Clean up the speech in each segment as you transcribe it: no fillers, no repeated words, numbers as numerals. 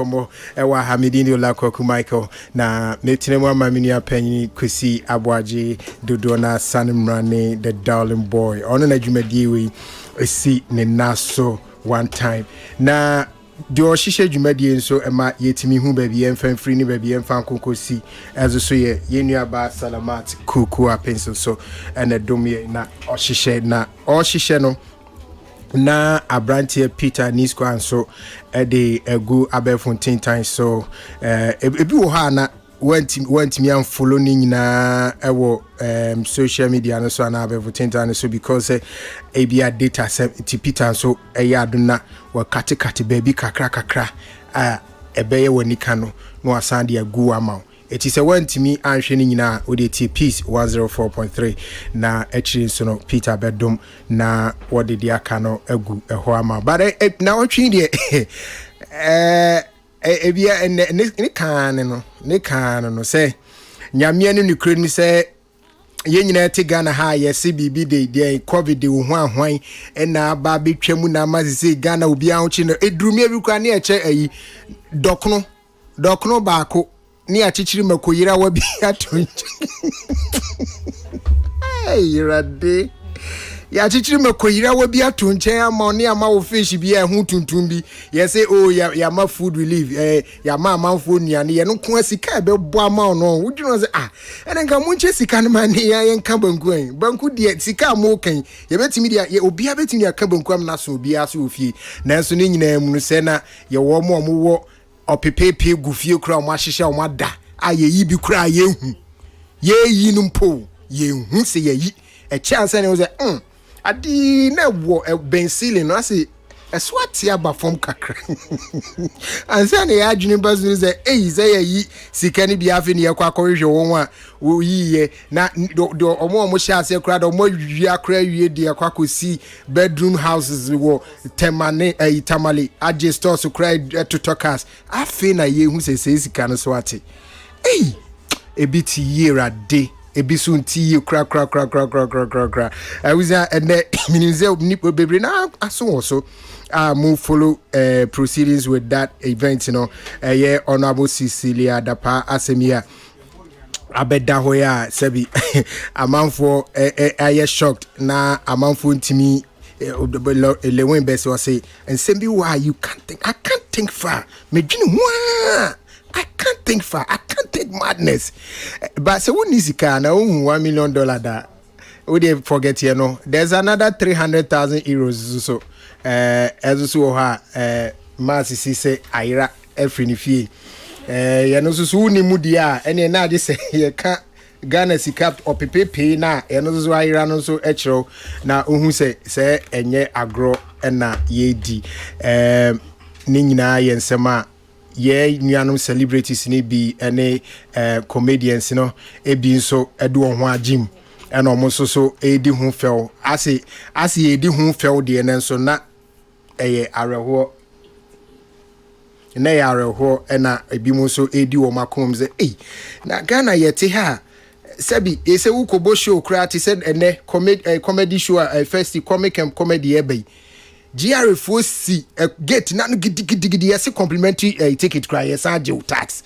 komo ewa Hamidini Olakwaku Michael na metinemu amamini penyi Kwesi Aboagye Dodona Sanimrane the darling boy ono na dwumadie we esi ne naso one time na dio hihye dwumadie nso ema yetimi hu ba bi emfa free ni ba bi emfa konkosi ezo so ye yenuaba Salamat Kuku apenso so ene domye na ohihye na ohihye no na abrantie Peter Nisco anso de egu Abefontain time so ebi wo ha na want me am follow ni nyina ewo social media no so na Abefontain time so because ebia data ti Peter so eya aduna wa kate baby kakra ebeye wanika no no asande agu ama it is a want me anhwe ni nyina odeti peace 104.3 na actually so no Peter Bedom na what did the aka no agu eho ama but na otwi de ebia ne kan no say nyame ne nukre ni say ye nyina te Ghana ha yesi bibi de covid de ho ahwan na ba betwamu na mazise Ghana obi ahụchi no edurumi ebikwa na eche ayi dokno baako ni achichiri makoyira wa bi atonche hey rade ya achichiri makoyira wa bi atonche ama ni ama wo fish bi ehun tuntum bi ye say oh ya ma food relief ya ma amanfo nuane ye no ko asika be bo ama no wudwino say ene nka munche sika no man ye nka banku de sika mo kan ye betimi de ye obi abetimi aka banku am na so obi aso ofie nanso ne nyina mu no se na ye wo mo wo opepepe gufie kura o ma hihye o ma da aye yi bi kura ye hu ye yi no mpo ye hu se ye yi e chance ne wo say adi na wo benzili no ase eswati aba form kakra ansa ne ya adwene bazu say say ye yi sika ni bi afi ne yakwa akohwe won a wo yiye na do omo hye ase kura do mo wi akra wie de yakwa kosi bedroom houses wo tamale aje stores kura to tokas afi na ye hu say sika no so ate ebiti yera de ebisu nti kra awuza ene minimze nipo bebre na aso so move follow proceedings with that event yeah honorable Cecilia Dapa Asemia abeda hoya sebi amanfo aye shocked na amanfo ntimi lewin best was say and sembi why you can't think I can't think far me dwene ho I can't think far. I can't take madness. But so when is na $1 million da. We dey forget here no. There's another 300,000 euros so. As so ha Masisi say Aira every ni fie. Ya no so ni mudia ene na de say ye ka Ghana sika opepepe na ye no so Aira no so echro na ohun say enye agro na ye di. Ni nyina ye nsema ye nuanom celebrities ni bi ene comedians no ebi nso edo ho agim ena omo so edi ho fel ase edi ho fel de ne nso na eye areho na ya areho ena ebi mo so edi wo makom ze na Ghana yete ha sabi ese ukobo show create said ene comedy show first comic and comedy ebe GRFOC gate na gidi yes complimentary ticket cry yes aje tax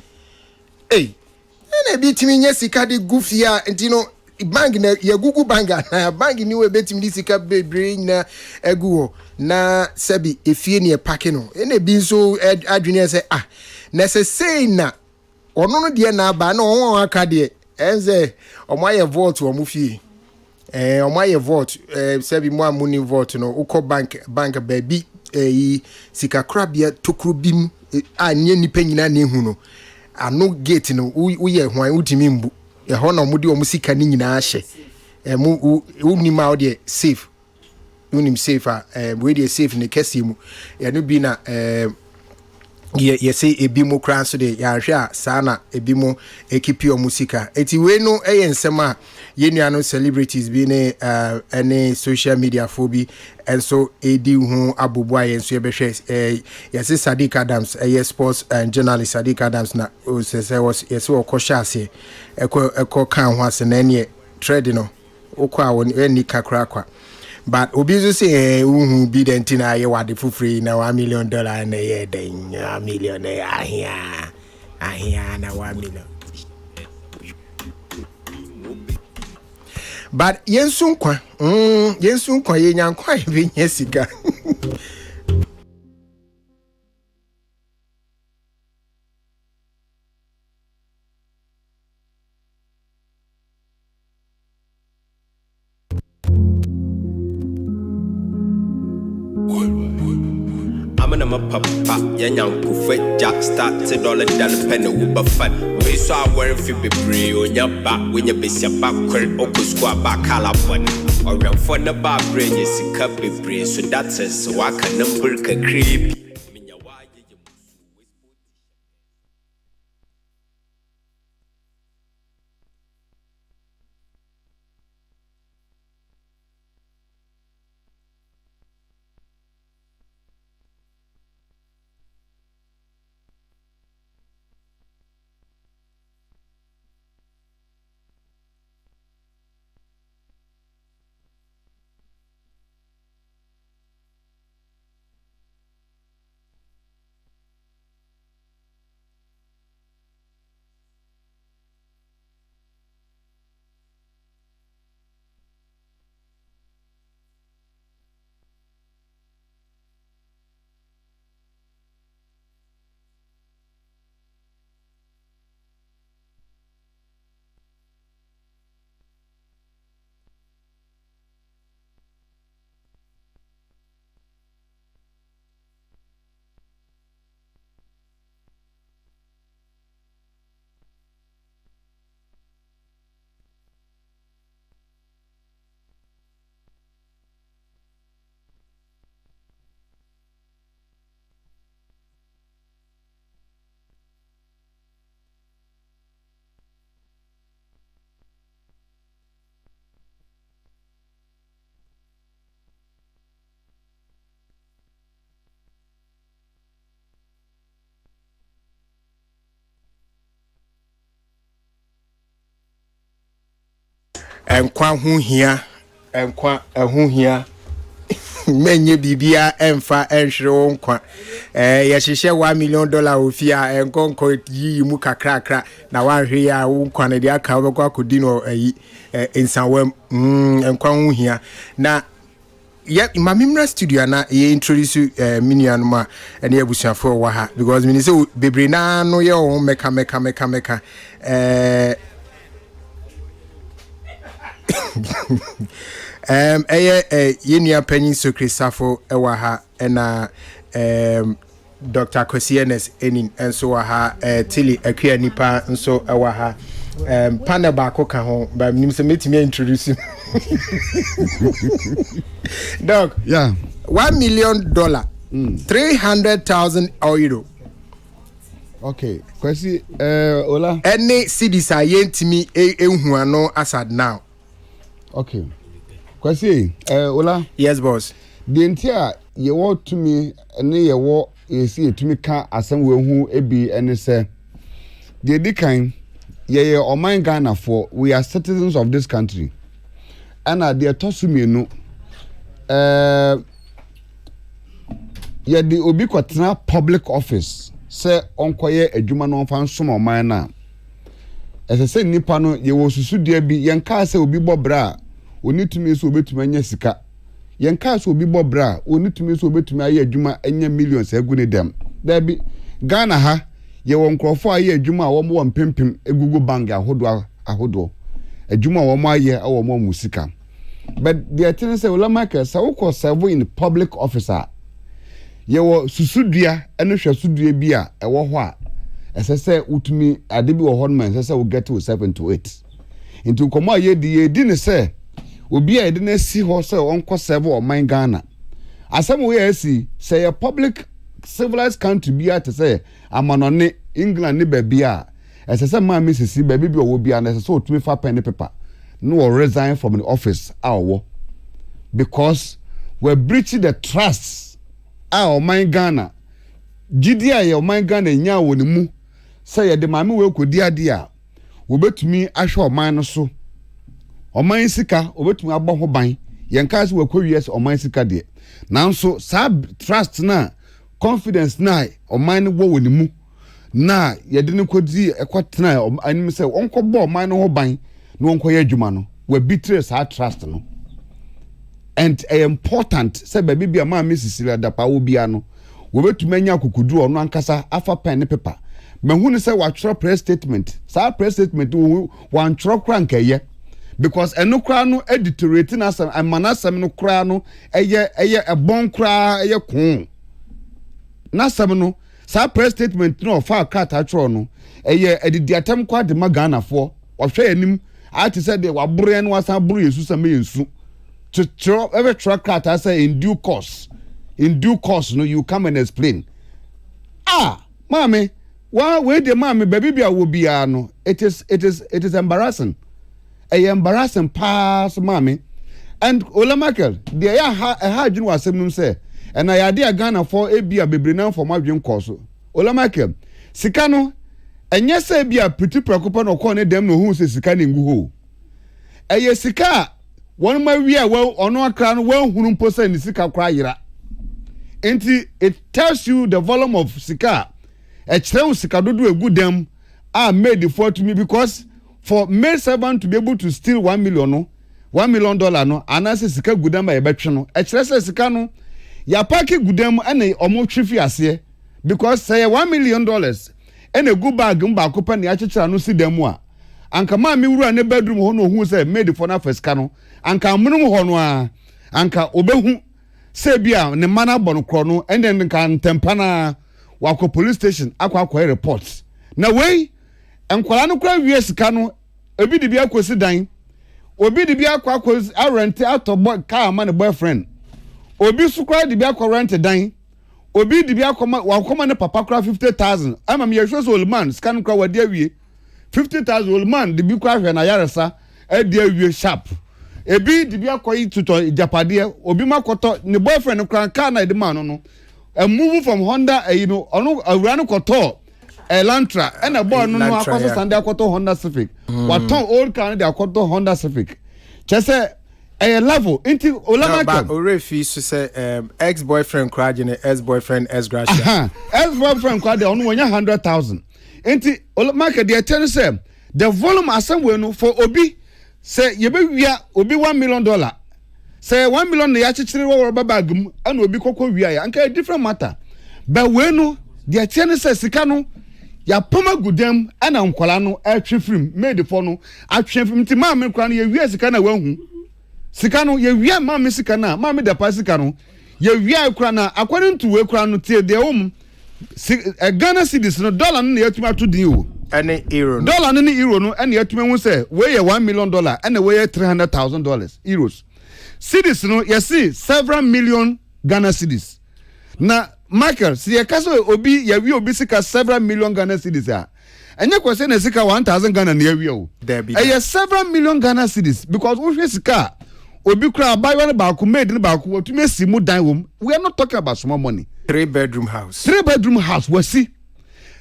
na bitimi nya sika de gufia ntino bank na ya gugu banga na bank ni we betimi di sika bebre na eguo na sabi efie ne pake no na bi so adwene say na say na ono no de na aba na won aka de enze omo ye vote o mu fie omaye vote sebi mo amuni vote no uko bank baby sika krabia tokrobim anye nipa nyina na ehu no ano gate no uye hwan utimi mbu e ho na mo de o sika ni nyina ahye mu unima o de safe unim safe we de safe ne kesi mu ya no bi na ye say ebi mo kran so de ya hwe a sana ebi mo ekipi o musika eti we no ensema ye nuano celebrities bi ne any social media phobi enso edi hu abobo aye enso ye behwe ye say Sadiq Adams sports and journalist Sadiq Adams na o say was ye say okosha ase eko kan ho ase na ne trade no okwa woni eni kakra kwa but obi so say who be the ntina ye wade for free na $1 million na ye den $1 million ahia na $1 million. But yensun kwa ye nyankwa ye nya sika. I'm a papa, young Puffet Jack started all the penny Uber fun. We saw wearing Phoebe Brie on your back when you miss your back, query Oku Squad back, Calapon. Or run for the bar brain, you see Cubby Brie, so that's it, so I can number creep. Enkwa hu hia menye bibia emfa enhwere wonkwa ye hyehye $1 million ofia enkonko yi mu kakrakra na wanhwe ya wonkwa na dia ka obekwa kodi no ayi ensanwam enkwa hu hia na ya mamimra studio na ye introduce minian ma ene abusuafo wa ha because me say bebre na no ye o meka yenia penny sokrisafo ewa ha ena Dr. Kosienes enin enso wa ha tili akua nipa nso ewa ha panel ba ko ka ho ba nim se metimi introduce Doc, yeah, $1 million, 300,000 euro. Okay, kwesi Ola. Any cities are yentimi ehuano asad now. Okay. Kwesi Ola. Yes, boss. The entire ye want to me and ye wo see to me ka asem we hu ebi ene se the dikan ye o man Ghana for we are citizens of this country. And they tosu me no ye di obi kwatena public office se onkoye adwuma no fa nsom o man na ese nipa no ye wo susu dia bi yen ka se obi bobra onitumi so obetumi anya sika yen ka se obi bobra onitumi so obetumi aye adwuma anya millions agune dem da bi Ghana ha ye wo nkrofo aye adwuma wo mo mpempem egugu bank ahodo adwuma wo mo aye wo mo musika. But the attendant say Ola Michael sa wo serve in public officer ye wo susudua eno hwasudua bi a ewo ho a esese utumi ade bi wo ho man esese wo get yourself into it into komo ye di ne say obi a de na si ho say onko serve o man Ghana asem we asi say a public civilized country bi a te say amanone England ne ba bi a esese man misisi ba bi wo bi a na esese otumi fa pen paper no resign from the office because we're breaching the trust our man Ghana GDI your man Ghana nya woni mu say ye de mame we kodi ade a obetumi ahwe o man no so o man sika obetumi agbo ho ban yenka se wakɔ wiase ɔman sika de nanso sa trust na confidence na ɔman no wo ne mu na yɛde ne kodi ɛkɔtena anim sɛ ɔnkɔbɔ ɔman no ho ban na ɔnkɔyɛ adwuma no we betray sa trust no and important say baby bia ma me Cecilia Dapa wo bia no we betuma nya kokodu ɔno ankasa afa pen ne paper mahu ne say wa twerɛ press statement sa press statement wo wan twerɛ kra nkɛyɛ because eno kra no editorate na asem amanasem no kra no eye ebon kra eye kun na asem no sa press statement no fa card atwerɛ no eye edidi atem kwa de magana fo ɔhwɛ anim ati said they were bring was a brew yesu some yensu to throw every track cat I say in due course no you come and explain mommy why the mommy baby will be no it is embarrassing embarrassing pass mommy and Ola Michael there a hard you was say and I idea Ghana for a be a baby now for my dream course Ola Michael sikano enye se bia pretty preoccupant okọ dem no hu se sika ne ngu ho eye sika won ma wi a wo ono akra no wan hunu mpo se ne sika kra yira enti it tells you the volume of sika e kire sika dodo egu dem are made for to me because for male servant to be able to steal $1 million no $1 million no anase sika gudam ba e betwe no e kire se sika no ya paki gudam ene omo twifi ase because say $1 million ene go bag mba akopa ne akyekera no si demu a anka ma me wura ne bedroom ho no hu say made for na first no anka munum ho no a anka obehu say bia ne mana bɔ no kro no ene nka ntempa na wakɔ police station akɔ report na wei enkwala no kra wie sika no ebi de bia akosi dan obi de bia akɔ rent ato car ma ne boyfriend obi su kra de bia akɔ rent dan obi di bia wakoma ne papa kra 50,000 ama me yehwe so old man scan kra wadi awie 50,000 old man di bi kra hwe na yaresa adi awie sharp ebi di bia koyi tuto japade obi makoto ne boyfriend kra car na de man no a move from Honda ono awura no koto Elantra and a boy no akoso Sunday akoto Honda Civic waton old car de akoto Honda Civic chese a level into Olamaka Orefi so say ex-boyfriend crowd ex-boyfriend ex-gracia ex-boyfriend crowd on 100,000 into Olamaka the attorney say the volume assembly no for obi say you be wia obi $1 million say $1 million na yachichiri wo bag and obi kokko wia ya anka different matter but we no the attorney say sika no ya poma gudem ana nkwala no atwe film made for no atwe film ti ma me kwa no ye wia sika na wahu sika no ye wia ma me sika na ma me da pa sika no ye wia kura na according to we kura no tie de Ghana cedis no dollar no yatuma to din o any euro no dollar no euro no ene yatuma hu say we ye $1 million ene we ye $300,000 euros cedis no ye see several million Ghana cedis na Michael see ye kaso obi ye wi obi sika several million Ghana cedis a enye kwese na sika 1,000 Ghana na ye wi o ye several million Ghana cedis because we hwe sika obi kura buy one back made ne back otumi si mu dan wom we are not talking about small money 3-bedroom house we see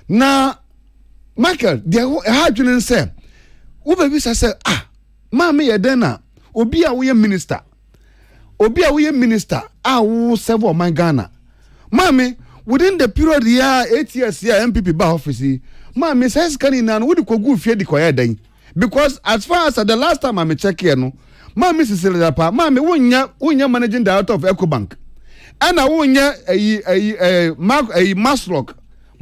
na Michael there hardware say wo baby say mama ye den na obi a wo minister wo serve o man Ghana mama within the period here 8 years here MPP ba office mama says can na no wo di kogu fie di koya dan because as far as the last time I check here no mama Cecilia Dapa mama wonya managing director of Ecobank ana wonya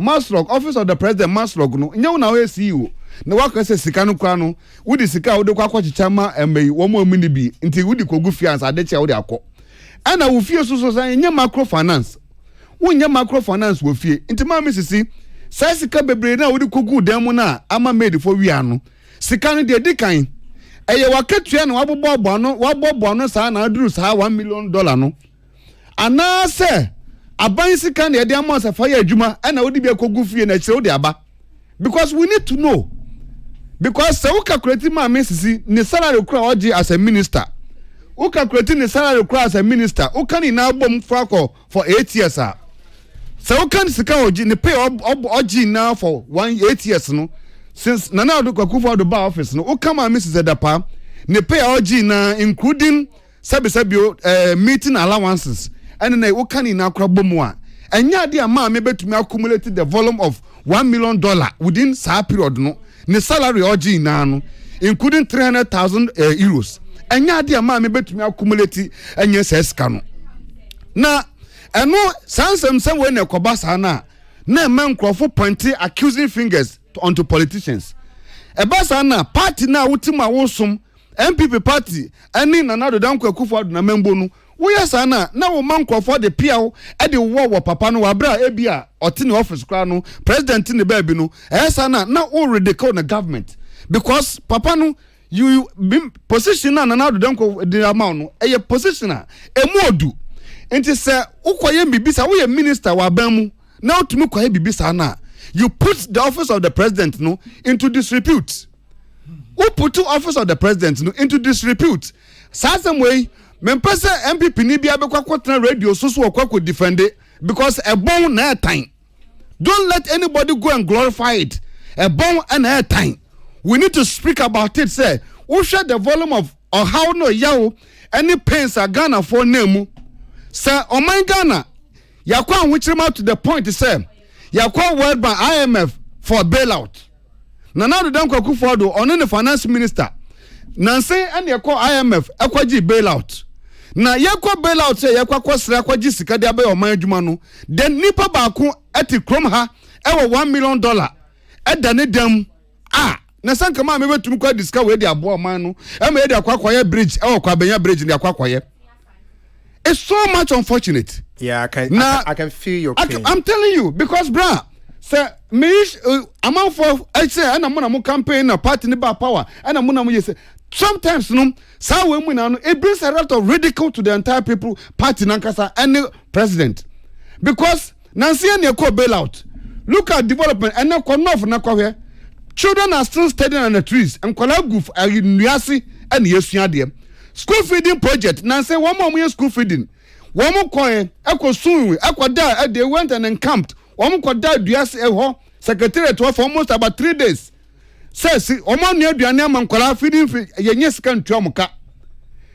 Maslock office of the president Maslock no nya na we CEO na waka se sika no kwa no wudi sika wo de kwa chichama emei wo mo amini bi nti wudi kogu fiance adeche wo de akọ ana wo fie so san nya microfinance wonya microfinance wo fie nti mama sisi sai sika bebre na wudi kogu dem na ama made for wia no sika no de dikan eye wakatua na wabobbo no saa na aduru saa $1 million no ana se aban sika na de amasa fa ya adwuma na wodi bia kogu fie na kire wodi aba because we need to know because se we calculate ma mesisi ne salary kura oji as a minister we calculate ne salary kura as a minister we can na bom for 8 years a se we can sika oji ne pay oji na for 8 years no since Nana Addo Kwakufu Addo ba office no o kama Mrs. Dapa ne pay oji na including Sabio meeting allowances and na wo kan ina akra bomu a enya de ama me betumi accumulate the volume of $1 million within that period no ne salary oji ina no including 300,000 euros enya de ama me betumi accumulate enya seska no na eno sansem we na koba sa na man crofo pointing accusing fingers onto politicians ebasa na party na wutima wosum MPP party any Nana Danko Akufo-Addo na membo no wo yesa na wo man crofo de piawo e de wo papa no wabra ebia ote ne office kra no president ne baabi no yesa na wo ridicule na government because papa no you position na Nana Danko de amount no e position a emu odu enti se ukoye bibisa wo ye minister wa ban mu na otumi koye bibisa na you put the office of the president no into disrepute. Who put the office of the president no into disrepute? Some way, Mempesa MPP ni bia bekwa kwatena radio so okwa defend it because a bon na time. Don't let anybody go and glorify it. A bon and a time. We need to speak about it. Say, who share the volume of or how no yawo any pains are Ghana for name. Sir, oh my Ghana, yakwa which out to the point to say. Yakwa word by IMF for bailout. Nana Danko Akufo-Addo on the finance minister. Nancy and yakwa IMF ekwaji bailout. Na yakwa bailout say yakwa kwasra ekwaji sika de abai oman adwuma no. Then nipa baako eti krom ha ewo $1 million. Eda ne dam na sanka ma mebetumi kwa discover we de abo oman no. E me de akwakoye bridge ewo kwa benya bridge de akwakoye. It's so much unfortunate. Yeah, I can feel your pain. I'm telling you because bra say me amount for I say and I'm gonna campaign na party ni ba power and I'm gonna say sometimes no say we mu na no it brings a lot of ridicule to the entire people party nankasa and the president because Nancy and your bailout look at development and na konof na kwa children are still standing on the trees and kola goof nuasi and yesua dem school feeding project Nancy one more school feeding one more coin echo soon echo die they went and encamped one more die duas eho secretariat for almost about 3 days says omo ne aduane amankola feeding yenye sika ntwa omuka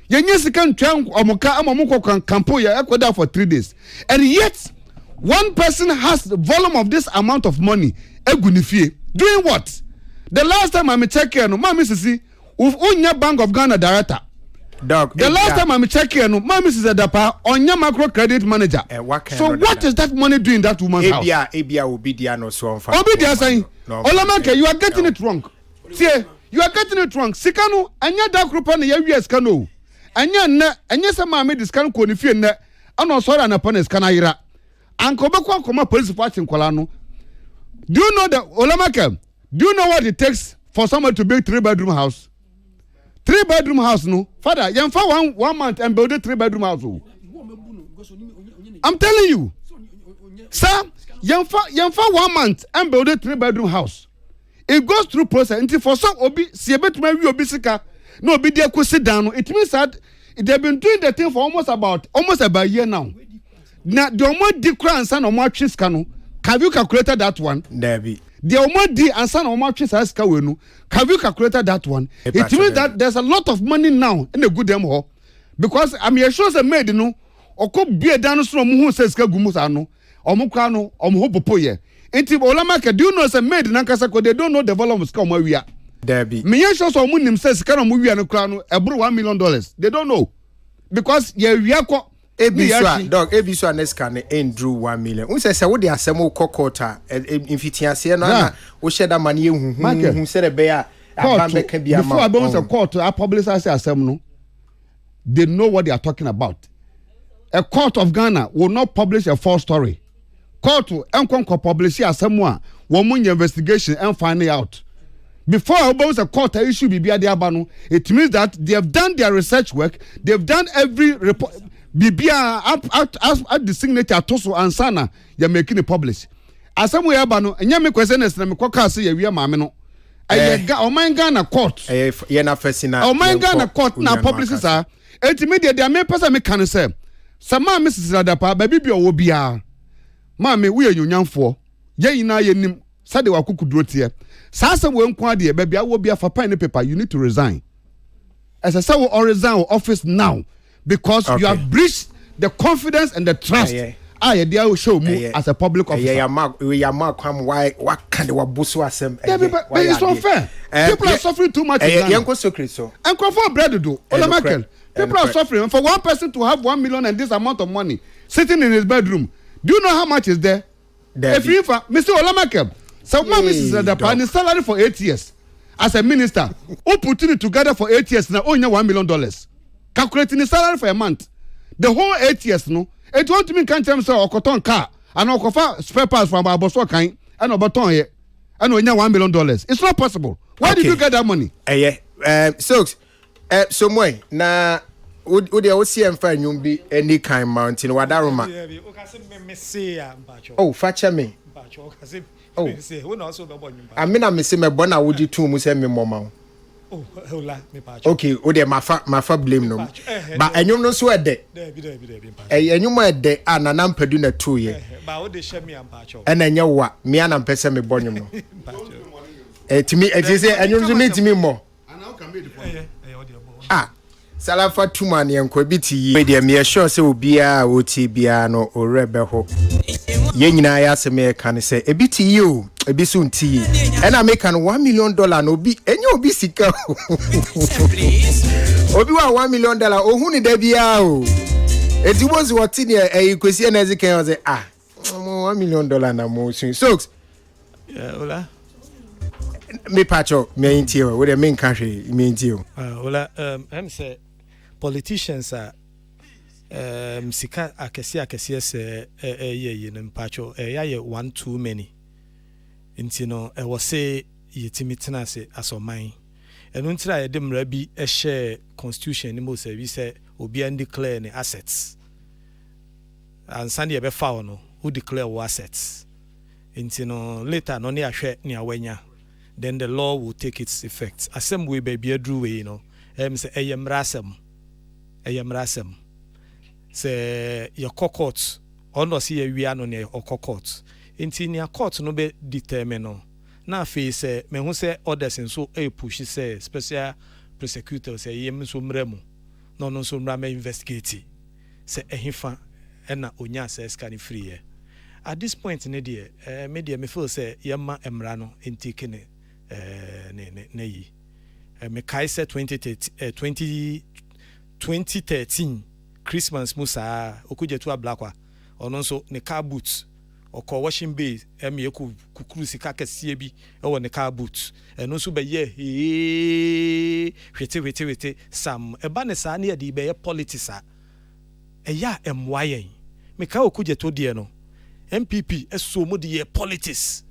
yenye sika ntwa omuka amamukọ campo ya echo die for 3 days and yet one person has the volume of this amount of money egunifie doing what the last time I check here no mama sisi unya Bank of Ghana director Dog, the last time I'm checking, no, my Mrs. Adapa on your macro credit manager. So what is that money doing that woman's house? Abia will be there no so far. Obidia saying, Olamake, you are getting it wrong. See, you are getting it wrong. Sikano, anya da group on the US cano. Anya sama me discount ko ni fie ne. Ano sorry na pone skanaira. Anko be kwa koma police party nkolano. Do you know that Olamake? Do you know what it takes for someone to build 3-bedroom house? 3-bedroom house no father yemfa one month and build a 3-bedroom house. I'm telling you sir yemfa 1 month and build a 3-bedroom house. It goes through process until for some obi see betuma wi obi sika no obi dey go sit down. It means that they've been doing the thing for almost about a year now. Now the omo di kra ansa na omo atwe sika no. Have you calculated that one? Debbie. The Omadi and San Omachi Saskawenu, have you calculated that one? It means that there's a lot of money now in the good demo because I'm sure the maid no or could be a dance from who says Kagumusano or Mukano or Mopoye. Inti Olamaka, do you know as a maid Nankasako, they don't know the volume of scum where we are. Debbie. Me shows or Munim says Kanamu and Crown abroad $1 million. They don't know because we are Ebiswa dog Ebiswa nescan endrew 1 million. We say what the asemo kokota infitiase na wo share that money hu say the bear abambeka bia before I bounce a court I publish as asem no they know what they are talking about. A court of Ghana will not publish a false story. Court enko publish asem a wo mun investigation and find it out. Before I bounce a court issue bibia de abano, it means that they have done their research work, they've done every report Bibia at the signature toso ansana ya making it publish. Asam we abano enya me questions na me kwaka se ya wi maame no. Oman Ghana court. Ye na fasina. Oman Ghana court na publishes are. Ultimately they me person me kan say. Sama Mrs. Radapa baby bi owo bia. Maame we anyunyanfo. Ye yina ye nim sade wa kukuduro tie. Sa asem we nko ade baby awo bia fa pen paper you need to resign. As I say we resign office now. because you have breached the confidence and the trust. I will show me as a public officer. Yeah, Mark, why can't we busu asem? But it's unfair. People are suffering too much. Yanko secret so. And for bread to do. People are suffering. And for one person to have 1 million and this amount of money sitting in his bedroom, do you know how much is there? If you, Mr. Olamakel, so Mrs. Adapa, salary for 8 years as a minister, who putting it together for 8 years now, only $1 million. Calculating the salary for a month. The whole 8 years, no. It won't mean can't tell me so or cotton car and or spare parts from our boss kind and a baton here and only $1 million. It's not possible. Where did you get that money? So moi na would you see and find you be any kind mountain wadaroma. Oh, fetch me. Oh, I mean, I'm missing my bona would you two must me mama. Okay, my blame no. But and you know so de. And you might de and an ampeduna 2 years. And then you what me and person me bonum no. To me, it is and you need to me more. Salafa tumani and kwebiti media me sure say obia oti bia no orebe ho ye nyina ya se me kan say ebiti you ebisu nti and I make an $1 million no obi enye obi sika obi wa $1 million ohun ni da bia o etibozi woti ne kwesi na ezikan say $1 million na mo so Ola me pacho me intio we the main country me intio Ola I'm say politicians are sika akesi se ye no mpacho ya one too many nti no e wo say yetimi tena se asoman eno ntira ye de mra bi share constitution ni mo say say obi and declare ni assets and sand ye be fa no who declare what assets nti no later no ne ahwe ne awanya then the law will take its effect asem we be adru we no say eyemrasem say your court ono see ye wi ano ne court nti ne court no be determine no na fe say me hu say orders nso push say special prosecutor say yem so mramu no so mra investigate say ehifa na onya say scan free at this point ne de media me feel say yema emra no nti kene ne yi me kai say 2013 Christmas musa okujetu ablakwa ono nso ne car boot oko washing bay eku kukuru sika kese bi e wo ne car boot eno nso be ye hwete sam eba ne sa ne de be ye politics a eya emwayen me ka okujetu de no MPP eso mo de ye politics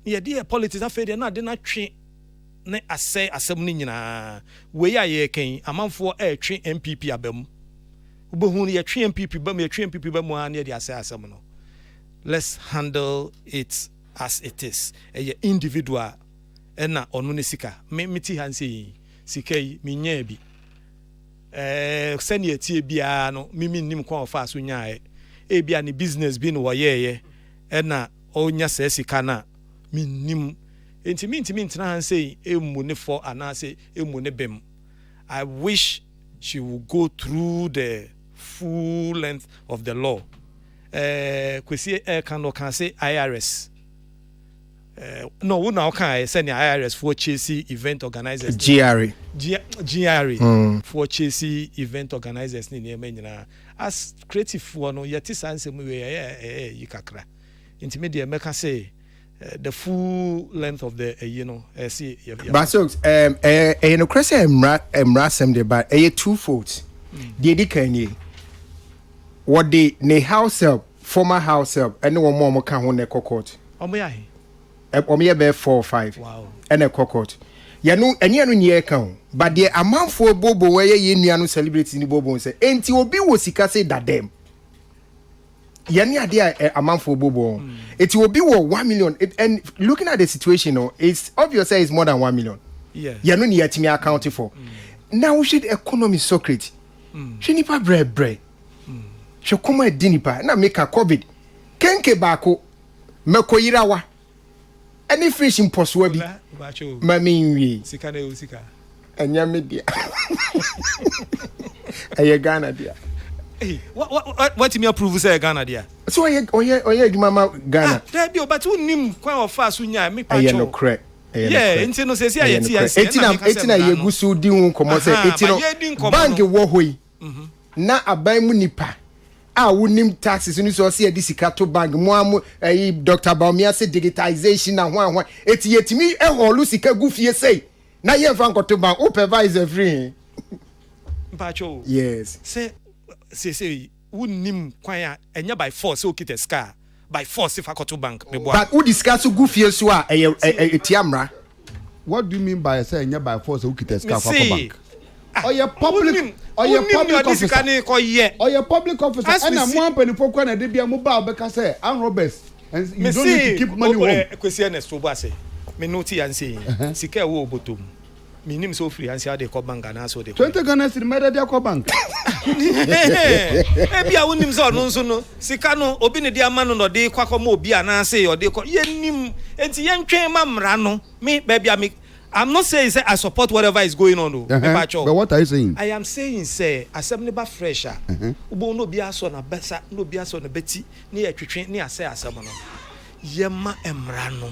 ye de politics afa de na de na twe ne asem ni nyina we ya ye ken amanfo twe MPP abam ubohu ye twe MPP bam ye twe MPP bam an ye de asem no. Let's handle it as it is a individual ena onu ne sika me ti hanse sika yi me nya bi sene tie bia no mimi nim kwa ofa so nya e bia ne business bi no wo ye ena onya se sika na me nim intimi ntina hanse emu ne for anase emu ne bem. I wish she would go through the full length of the law. Kwesi can say IRS. No, we now can send the IRS for Chelsea event organizers. GRE for Chelsea event organizers ni nyina as creative for no yeti sanse mu we yikakra. Intermediate make say the full length of the see but so no crese emra sem de but twofold. The dikanye what the ne house help former house help and one more can ho ne court omo be 4 or 5 wow and a court ya no anya no nye kan but the amanfo bobo we ye nua no celebrity ni bobo say enti obi wo sika say dadem ya ni ade amanfo bobo enti obi wo 1 million and looking at the situation it's obvious say it's more than 1 million ya no ni yatimi account for now we should economy secret she nipa bre she come dinipa na make a covid kenke baako mekoyirawa any fish impossible bi mami nwi sika na usika enya media eye Ghana dia what me approve say Ghana dia so oye adwuma Ghana there be but who nim kwan of fast nya me pa cho no correct yeah enti no say aye TNC etina ye gusu di hu komo say etino bank wo hoi na aban mu nipa a wonim taxes ni so say sika to bank mo am Dr. Baumia say digitization na ho eti yetimi eholu sika gu fie say na ye fa nkoto bank supervisor free mpacho yes say wonim kwan enya by force o kita ska by force if akoto bank me boa but who discuss gu fie so a etiamra. What do you mean by say enya by force o kita ska for bank? Oye public officer and a one penny for kwana de bia mo ba obeka say Ann Roberts and you don't need to keep money home. Question is to say me noti and say sika wo obotom me nim so free and say dey call bank na so dey 20 Ghana cedi me dey call bank e bia wonim so no nso no sika no obi ne dey ama no dey kwakọ ma obi ana say o dey ye nim enti ye ntwen ma mra no me ba bia me I'm not saying say I support whatever is going on. But what are you saying? I am saying say assembly ba fresher. Ubo no bia so na besa, no bia so na beti, ni etwetwe ni ase asem no. Yema emra no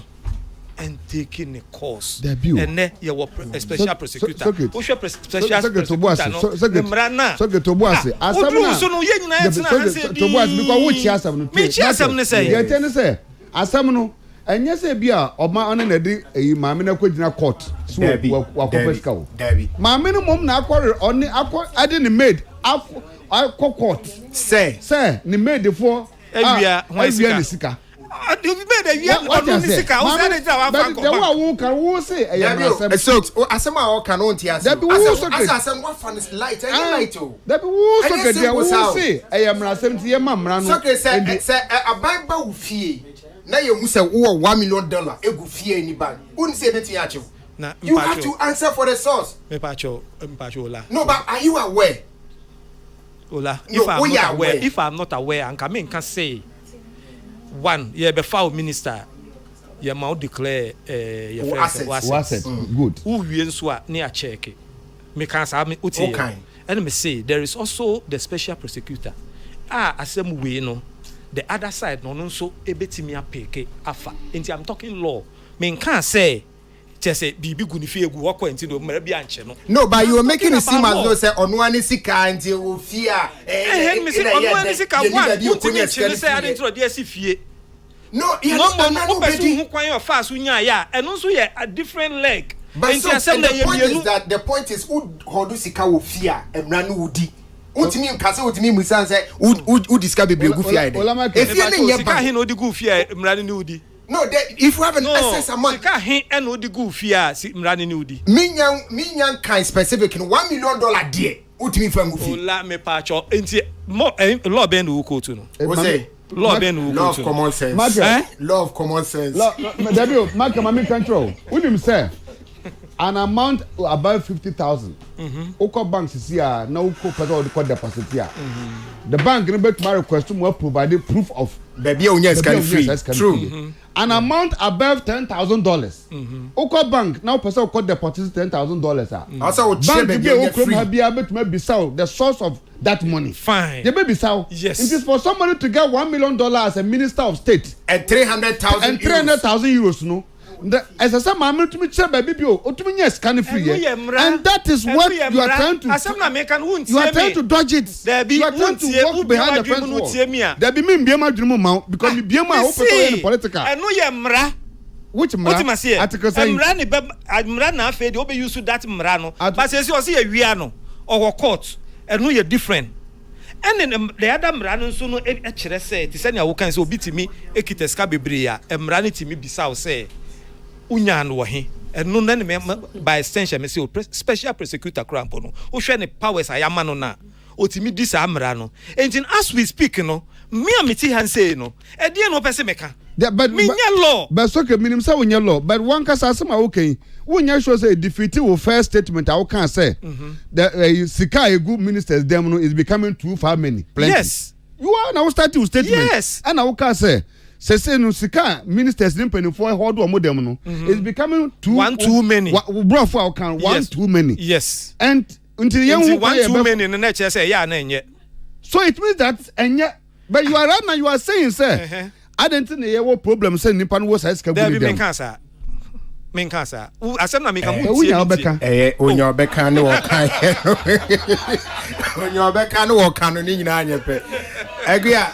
and taking a course. And ne ye wo special prosecutor. Wo hwe special prosecutor no. Emra na. So get to boase. Asem so no ye nyina ye tina hanse bi. To boase because wo chi asem no. Me chi asem ne say. Ye tell say asem no enye se bia oma one na di maame na kwagina court so wakopesika wo maame no mom na akore oni ade ne maid akọ court say ni maid for awia ni sika the maid awia onu ni sika o say dey wa fa ko ba wo kan wo say e ya asem so asem a o kan on ti asem asem what fan is light any light o that be wo so ke dia wo say e ya asem ti ye mamra no so ke say aban ba wo fie na ye hu say wo $1 million egu fie ni bank won say anything achieve na you have to answer for the source me pacho la no but are you aware ola if I'm not aware and come in can say one ye be foul minister ye ma declare your asset good who wie nso a na check me can say me uti and me say there is also the special prosecutor asem we no the other side no so ebetimi apeke afa enti I'm talking law me can say say bibi gunifi egu wako enti no mara bi anche no but you are making it seem as though say onu ani sika enti o fia me say onu ani sika one utimi chile say ade tro de asi fie no you no person hu kwan of fast unya ya eno so ye a different leg enti asem na ye mienu the point is who sika wo fia emra no wudi utimi nkase utimi musan say u discuss bebre gu fia ide if you ne sika hin odi gu fia emra ni udi no if you have an excess amount sika hin en odi gu fia emra ni udi minyan kind specific $1 million there utimi fam gu fia ola me pa cho enti law ben wo ko tu no o say law ben wo ko tu law common sense law of common sense David Makama control unim say an amount about 50,000. Oko banks is here now. Oko person call deposit here. The bank no bet my request to more provide proof of baby onya is can free. True. An amount above $10,000. Oko bank now person call deposit $10,000. Also, bank be okrom be able to be sell the source of that money. Fine. They may be sell. Yes. It is for somebody to get $1 million as a minister of state and 300,000 and 300,000 euros. No. As I said, Mamma to me, baby, yes, can free. And that is what you are trying to. You are trying to dodge it. You are trying to walk behind the fence wall. There be me Biema dream amount because the Biema open in political. I know you mra. Which mra? Article saying. Mra na fe de obe use that mra no. But say you see a wiano or court. I know you different. And then the other mra no so no e kire say ti say na wo kan say obi timi ekiteska bebre ya mra ni timi bisa say unya no he eno na me by extension me say special prosecutor cramp no wo hwe ne powers ayama no na otimi di sa amra no engine as we speak no me amiti han say no e de no pese meka but me nya law but so ke minim say wonya law but one kasa asema okay wonya show say defeat wo first statement I can say the sika egu ministers them no is becoming too far many plenty. Yes, you are now starting statement yes and I can say say no sika ministers nim penifo hold o modem no is becoming too many. Bro for can one too many. Yes. And until you one too many in the next say yeah na enye. So it means that enye but you are right now you are saying sir I don't think there were problems say nipa no was size ka buri dem. Men cancer. Asem na me ka mu onya obeka onya obeka ne wo kan onya obeka ne wo kan no ni nyina anyepe agria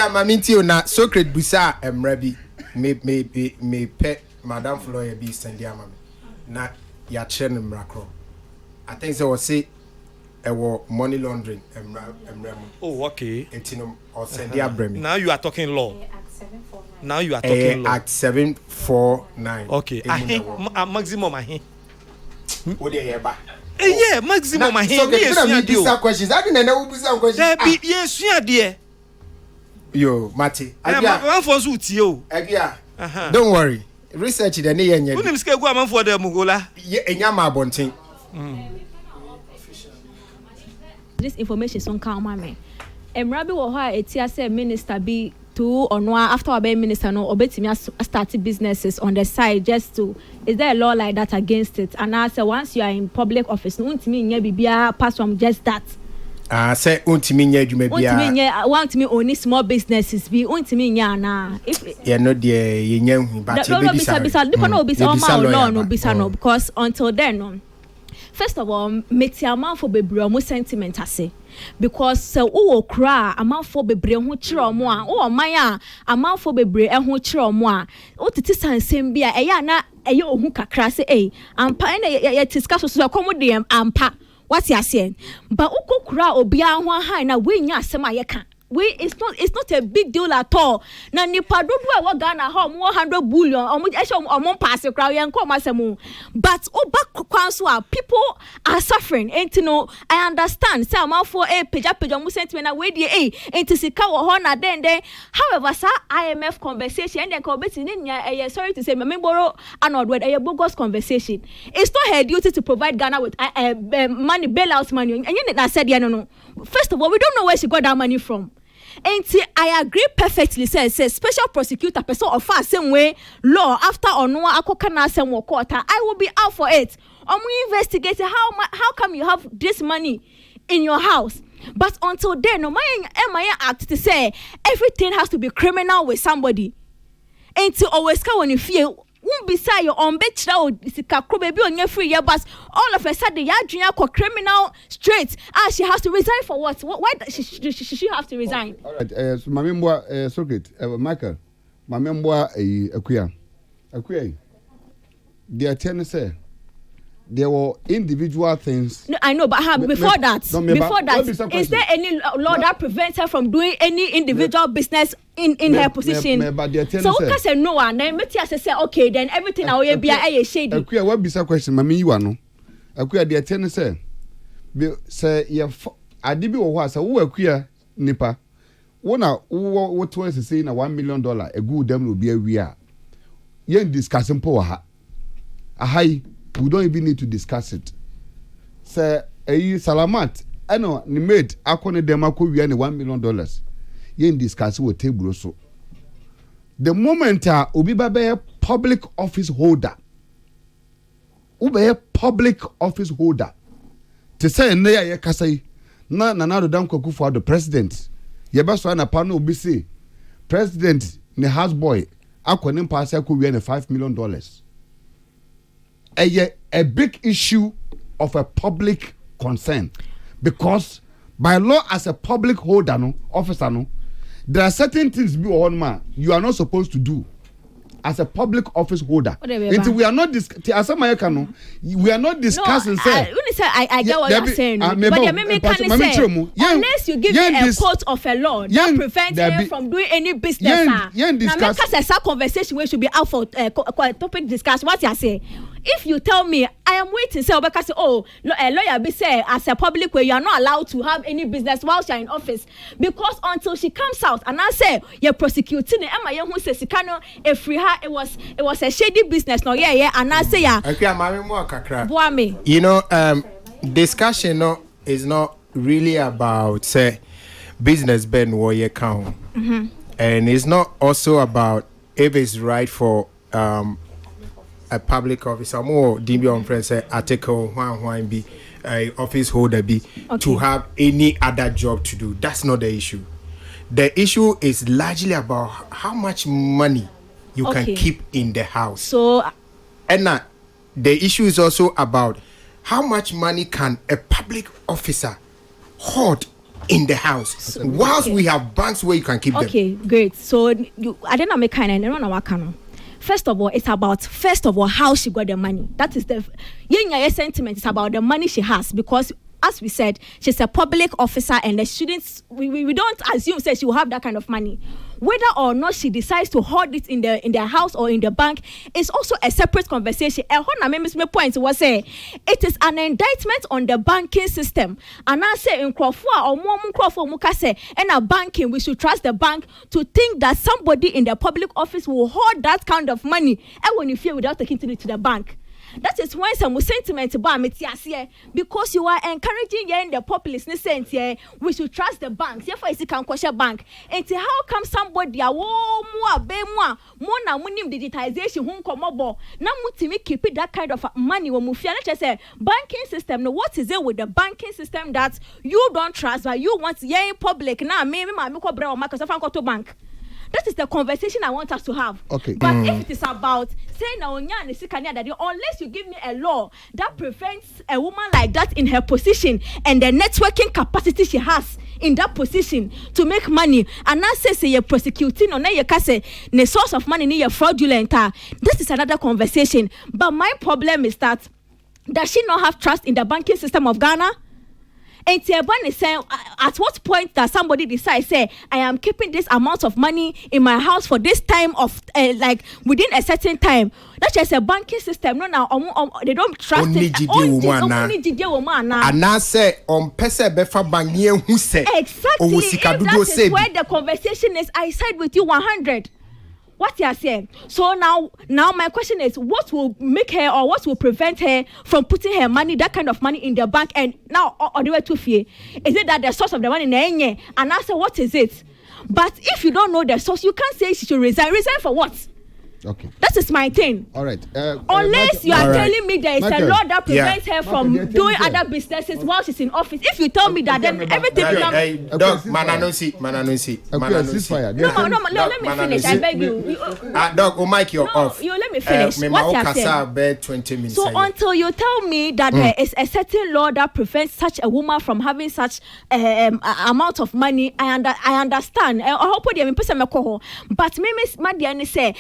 maminti na Socrates busa emra bi me pe Madam Floyer bi send ya mama na ya che ne mrakro I think say we say money laundering emra mu. Oh okay. Etino or send ya bremi. Now you are talking law. Now you are talking law. Act 749. Okay. Maximum ahe. What dey ba? Yeah, maximum ahe. So get me questions. I didn't know who questions. There be yes you there. Yo, Mati. One for so tie o. Agia. Don't worry. Research the ne yenye. Who nim sika gu am for the mugola. Enya ma bonten. This information is on count me. Emra bi wo ho a etia say minister bi to ono after obey minister no obetimi start businesses on the side just to is there a law like that against it? And I say once you are in public office no untimi nya bibia pass from just that. Say untimi nya adwuma bia. Untimi nya untimi only small businesses bi untimi nya na if yeah no there ye nya hu but no bisa no bisa o ma law no bisa no because until then no. First of all, meti amount for bebre omo sentiment ase because se wo kra amount for bebre ho kire omo a wo man a amount for bebre ho kire omo a wo titi sansem bia eya na eye ohu kakra se ampa na ye discuss so komo de ampa what you say but ukokura obi a ho han na we nya asem a ye ka it's not a big deal at all. Na nipa dodo e wo Ghana ha 100 billion omo pass crowd yen come asem but oba kwan so people are suffering and you know I understand say am for page mo sentiment na we dey enti sika wo ho na den however sir IMF conversation and then conversation nya sorry to say me borrow another word bogus conversation. It's not her duty to provide Ghana with money bailout money and you na said no first of all we don't know where she got that money from. And I agree perfectly. Says special prosecutor person of far same way law after ono akoka na same court. I will be out for it. Investigate how come you have this money in your house. But until then, no my act to say everything has to be criminal with somebody. And to always when you feel won't be say your on bitch now sika kro baby on your free year but all of a sudden ya junior criminal straight she has to resign for what why she have to resign. All right so my member Socrates Michael my member akuya they are telling say there were individual things. No, I know, but before that, is there any law that prevents her from doing any individual business in her position? So who can say no one? Then say okay, then everything I will be a shady. Akuya, what be some question? Mami, you know. Akuya, they are telling say you adibi wo say who akuya nipa. Wona what was saying a $1 million a good them will be a we are. Yen discussing power ha. Ahai. We don't even need to discuss it. Say, Salamat, I know, ni made, akone demako we $1 million. Yen discuss with table so. The moment Obi Babe public office holder. Ube public office holder. To say ne ya kasai na do dam kwaku for the president. Ye ba so na pa no obi say president ne houseboy akone pa say ko we $5 million. A big issue of a public concern because by law as a public holder no officer no there are certain things be on man you are not supposed to do as a public office holder until we are not we are not discussing I get what you're saying but unless you give me a quote of a law that prevents her from doing any business now make a conversation where should be out for topic discuss what you say. If you tell me I am waiting, say Obeka say, oh, lawyer be say as a public way you are not allowed to have any business whilst you are in office because until she comes out and I say you're prosecuting Emma who says she cannot free her it was a shady business no and I say you know discussion no is not really about say business ben war ye count And it's not also about if it's right for a public officer, more DB on friends article one be office holder be to have any other job to do. That's not the issue. The issue is largely about how much money you can keep in the house. So, and the issue is also about how much money can a public officer hoard in the house, whilst we have banks where you can keep them. Okay, great. So I don't know me kind of no. First of all, it's about how she got the money. That is the sentiment. It's about the money she has, because as we said, she's a public officer, and the students, we don't assume say she will have that kind of money. Whether or not she decides to hold it in their house or in the bank is also a separate conversation. And my point was it is an indictment on the banking system. And I say in Crawford or more Crawford Mukase and a banking, we should trust the bank to think that somebody in the public office will hold that kind of money. And when you fear without taking it to the bank. That is why some sentiment about me because you are encouraging in the populace in sense we should trust the banks. Therefore, it's can question bank. And how come somebody more na munim digitization who come up na mutimi keep it that kind of money when mufia na say banking system. No, what is it with the banking system that you don't trust but you want in public na me ko bra o market of to bank? That is the conversation I want us to have. Okay. But if it is about saying unless you give me a law that prevents a woman like that in her position and the networking capacity she has in that position to make money, and now say you're prosecuting or now you can say the source of money you're fraudulent. This is another conversation. But my problem is that does she not have trust in the banking system of Ghana? And Tiaban is saying, at what point does somebody decide, say, I am keeping this amount of money in my house for this time of, like, within a certain time? That's just a banking system. No, now, they don't trust it. And I say, pesa befa bangie who say, exactly. That is where the conversation is. I side with you 100. What you are saying. So now my question is, what will make her or what will prevent her from putting her money, that kind of money, in the bank? And now, or the way to fear, is it that the source of the money? And I say, what is it? But if you don't know the source, you can't say she should resign. Resign for what? Okay. That is my thing. All right. Unless you are telling me there is a law that prevents her from doing other businesses while she's in office. If you tell me that, then everything becomes... Hey, Doc, man, I don't see. No, let me finish. I beg you. Doc, Mike, you're off. You let me finish. What you saying? 20 minutes. So until you tell me that there is a certain law that prevents such a woman from having such amount of money, I understand. I hope you mean person but me my say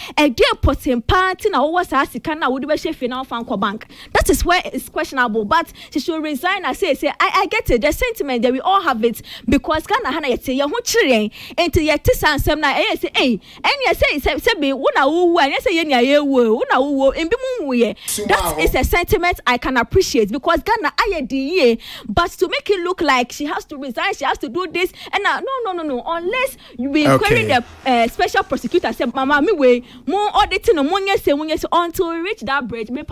putting party na was asking na would be final bank. That is where it's questionable. But she should resign. I say I get it. The sentiment that we all have it because Ghana hana yet say you children into yet ansem na say hey and you say be una wu and you say ye na wu una wu in bi that is a sentiment I can appreciate because Ghana aye but to make it look like she has to resign, she has to do this and no unless you query the special prosecutor say mama me way more auditing until we reach that bridge. My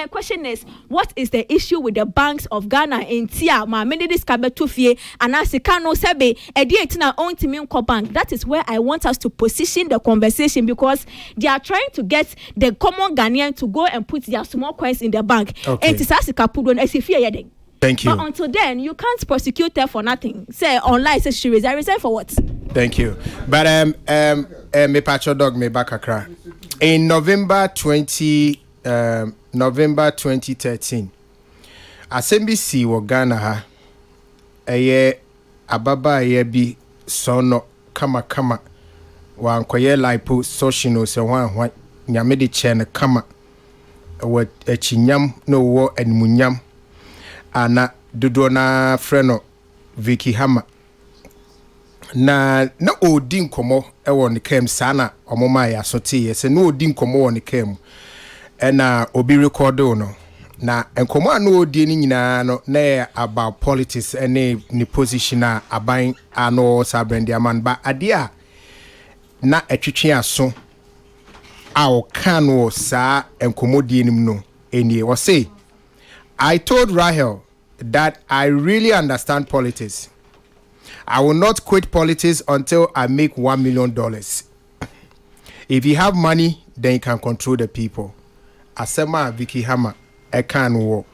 question is, what is the issue with the banks of Ghana in Tia? Ma many this kabetufie and asikano sebe ediatina own timinko bank. That is where I want us to position the conversation because they are trying to get the common Ghanaian to go and put their small coins in the bank. And thank you. But until then, you can't prosecute her for nothing. Say online, say she resign for what? Thank you. But me pacho dog me back akra. In November 2013, SMBC wo Ghana ha ababa bi sono kama wa nkoye lipo social se wan nyame de che ne kama wa achinyam no wo animunyam ana dodo na freno Vicky Hammer na odi nkomo ewo ne kem sana omoma ya sote ye se na odi nkomo wo ne kem na obi record no na nkomo na odi ni nyina no na about politics any ni position a aban ano sabrendi aman ba ade a na atwetwe aso a o kan wo sa nkomo di nim no enie wo say I told Rahel that I really understand politics. I will not quit politics until I make $1 million. If you have money, then you can control the people. Asema Vicky Hammer, I can wo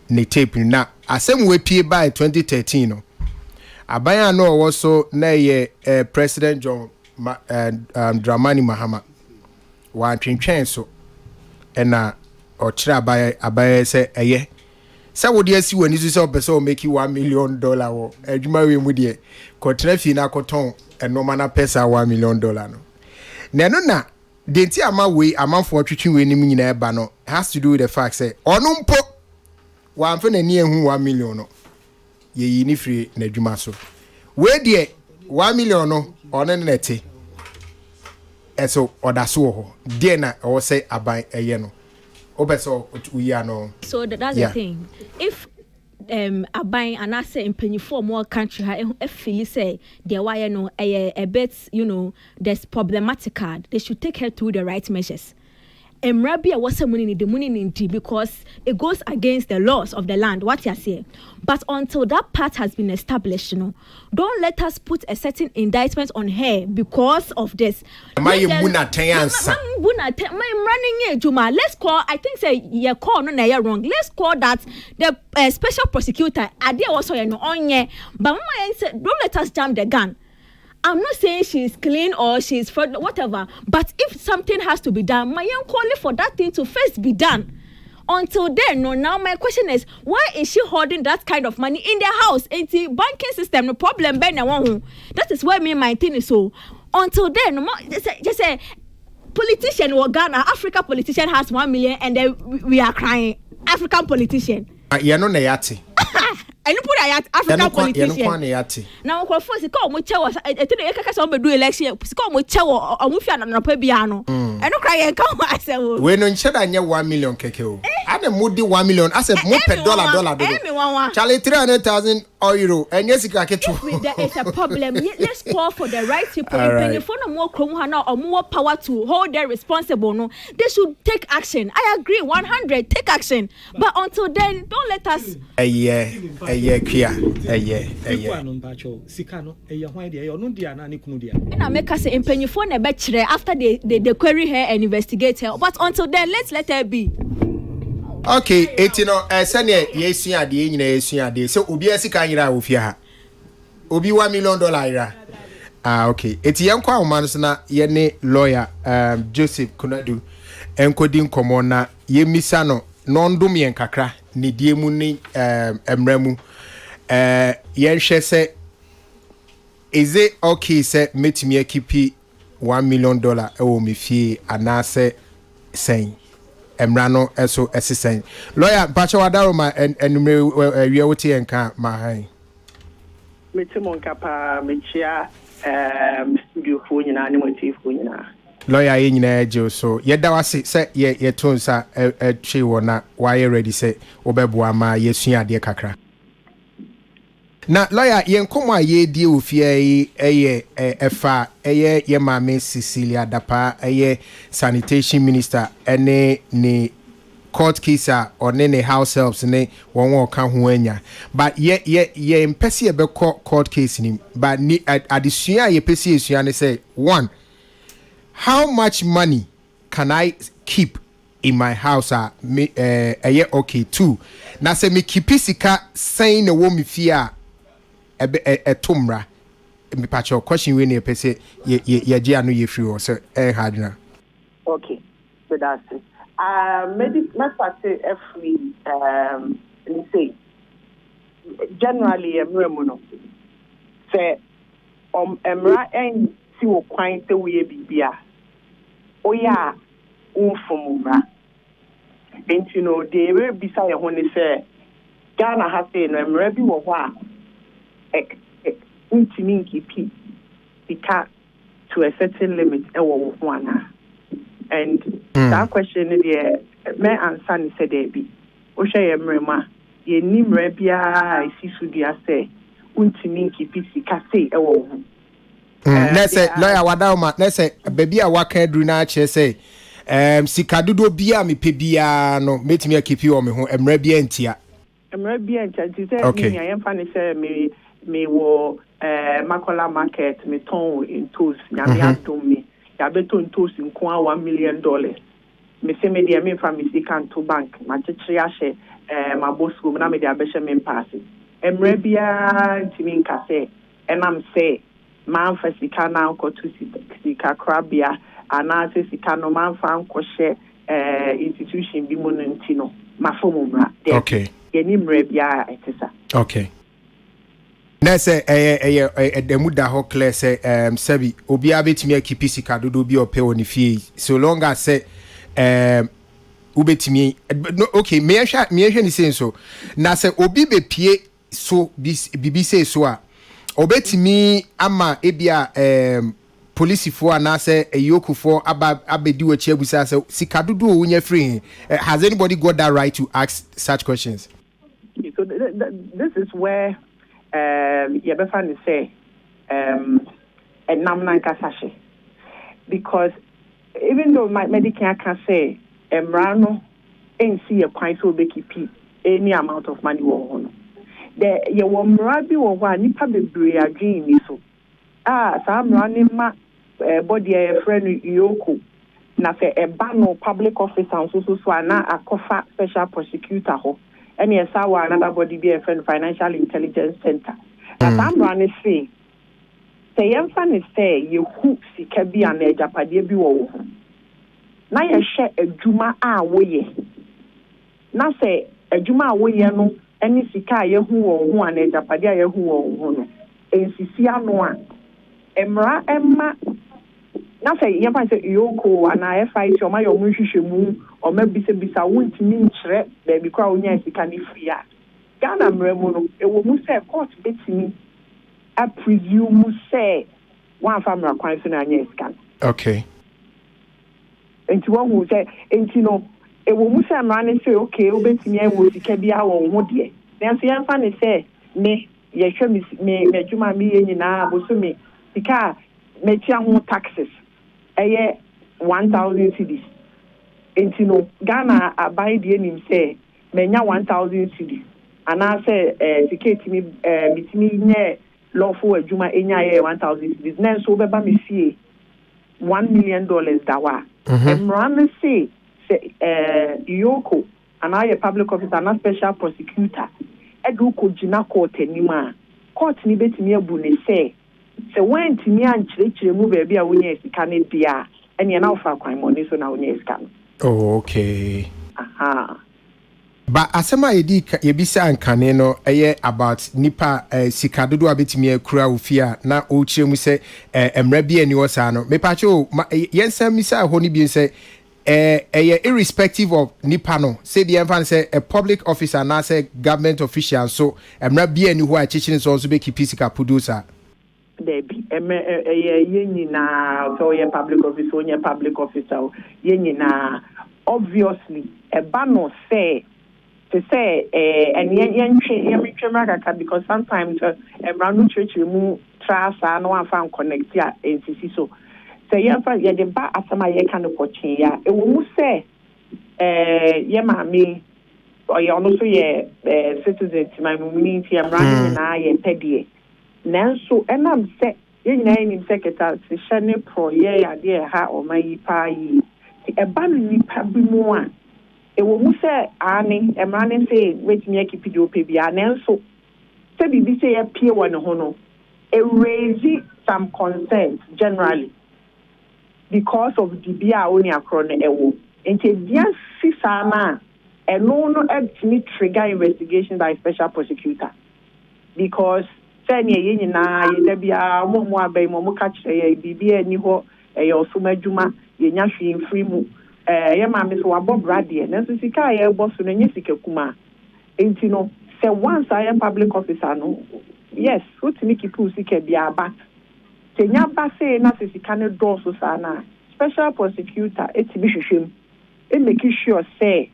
ne tape na. Asem we pie by 2013 no. Abaya no also na ye President John Dramani Mahama. Wa twentwen so. Ena ochira abaya say eye. Say wo dey si wani so person make you $1 million wo. Adwuma we mu dey. Kotra fi na koton enoma na pesa $1 million no. Neno na denti ama we amanfo twetwe we nim nyina eba no has to do with the fact say ono mpo wa amfa na ni ehu $1 million no ye yi ni free na adwuma so we de $1 million no ono ne nete eso odaso ho de na o say aban eye no obeso we are no. So that's the thing. If aban and I say in for more country feel say there why a bit there's problematical, they should take her through the right measures. Mrabia was money the money in because it goes against the laws of the land, what you say. But until that part has been established, don't let us put a certain indictment on her because of this. Let's call, I think say you call no wrong. Let's call that the special prosecutor. Ade also on but mama said don't let us jam the gun. I'm not saying she's clean or she's fraud, whatever. But if something has to be done, my young calling for that thing to first be done. Until then, now my question is, why is she holding that kind of money in their house? In the banking system, no problem. That is why my thing is so. Until then, just say politician or Ghana, Africa politician has 1 million, and then we are crying. African politician. You know Nayati. I don't put a African politician. Now, of course, come with Chow. I think the Ekaka do election. Come with Chow or Mufian and Pebiano. I don't cry and come. I said, when on Cheddar, $1 million keke. I the moody $1 million. I said, more per dollar. Charlie 300,000 euro. And yes, you can get it's a problem. Let's call for the right people. If you more Kronhana or more power to hold them responsible, no, they should take action. I agree, 100, take action. But until then, don't let us. Make us say after they query her and investigate her. But until then, let's let her be. Okay, senior yesia de nyina yesia de so obi asika nyira ofia ha. Obi $1 million ira. Okay. Yankwa woman so na ye ne lawyer Joseph Kunadu enkodi nkomo na ye misa no nondom yen kakra ne die mu ni emramu yen hwe se is it okay say metimi akipi $1 million ewo me fie anase sen emrano eso esisen lawyer bacha wadaro ma enumere wie wote enka ma han metimon kapa mechia studio fo nyina ne motif fo nyina lawyer ye nyina eje so yeda wase say ye tonsa twe wona why ready say obebo ama yesua ade kakra na lawyer ye nkomo a ye die ofie eye efa eye ye mame Cecilia Dapa eye sanitation minister ene ni court case or ne house helps ne won ka ho anya but ye mpese ye be court case ni but ni adesua ye pese esua ne say one, how much money can I keep in my house okay. Two, na se me keep sika saying na wo me fia tumra me pacho question we ne pese ye je anu ye free o so hadna. Okay, so that's it. Maybe my party every let say generally emremuno say emra en si wo kwan te we bibia oya umfumura and you know they will be say when they say Ghana has say no emra bi wo ho a untiminki p because to a certain limit e wo ho ana. And that question is me answer ni said ebi o hwe ye mrema ye ni mre bia isisu dia say untimi nkipi sika say e wo ho let's say lawyer wadawma let's say baby a waka adru na che say sika dodo bia me pe bia no metimi akipi o me ho mre bia ntia ti say ni ayemfa ni say me me wo Makola market me ton in toast nyame to me ya beto in toast in kwa $1 million me se me dia me from me can to bank ma chichiri ahye ma bosco na me dia behye me pass emre bia ntimi nka se enam se man fa sika na nko to sika krabia ana se sika no man fa nko hye institution bi mo ntino ma fomu mra okay yeni mre bia etisa okay na say demu da ho clear say sabi obi abetimi akipi sika dodo bi ope oni fie so long as say ubetimi no okay me ehwe ni say so na say obi be pie so bibi say so a obetimi ama ebia police for na say eyoku for abedi wachi abusa say sika dodo wonya free has anybody got that right to ask such questions? So this is where Yabefani say Namna Kasashe. Because even though my medical can say Emrano ain't see a point so big any amount of money or the Yawamrabi or one nipa be agreeing so. Some running my body a friend Yoko. Na say a ban public office and so na a COFA special prosecutor ho. And yes, another body be a financial intelligence center. As I'm running say yemfa say you who sika bi an ejapade bi wo ho. Na ye hye adwuma a woye. Na say adwuma a woye no eni sika ye hu wo ho an ejapade a ye hu wo ho no. Ensisi ano a emra emma na say yemfa say yoko ana fight o ma yo munhwehwemu o ma bisa wontimi nkyere da bi kwa onya sika ni free a Ghana mremu no ewo mu say court betimi a presume say one family kwan so na anya sika. Okay. Enti wo hu say enti no ewo mu say mra say okay obetimi ewo sika bia wo ho de. Na so yemfa ne say me ye hwe me adwuma me ye nyina aboso me sika me tia ho taxes 1,000 cedis. Enti no Ghana abai de nim say menya 1,000 cedis. Ana say ticket me bitimi nye lawful adwuma enya 1,000 cedis. Na so beba me fie $1 million dawa. Emran say Yoko ana ye public officer ana special prosecutor edu ko jina court anima. Court ni betimi abu ne say se went me and chire mu baby a wonya sika ne bia ene na ofa kwan money so na wonya sika. Oh, okay. Aha. But asema edi yebisa ankane no about nipa sika dodo abetimi akura ofia na o chire mu se emra bia ni wosa no. Me pa cho yensa misa ho ni bi se irrespective of nipa no say the enfan say a public officer na say government official so emra bia ni ho a chichine so be keep sika producer. Debi yenyina so ye public officer onye public officer yenyina obviously a banner say to say and yen because sometimes random church mu trasa no one fan connect ya NCC so yen fa ye de ba asama ye kan ko chin ya e wo mu say ye maami or ye ono so ye citizens my community am running na ye pedie nanso enam se yenyina nim secretary se hye pro ye ya de ha o mayi pa yi ti eba no nipa bi mu a e wo mu se ani emrane se wetimi akipi do pe bia nanso se bibi se ye pie won ho no e raise some concerns generally because of the bia oni akro no ewo enti bia sisa na eno no etimi trigger investigation by special prosecutor because sani yenyina ye bia mo abai mo ka kire ye bibia ni ho ye osoma adwuma ye nya hwe mfiri mu ye ma me so wabobra de na so sika ye bo so no nya sika kuma enti no se once I am public officer no yes utimi kipu sika bia ba tenya ba se na sika ne do so sana special prosecutor etimi hwehwem e make sure say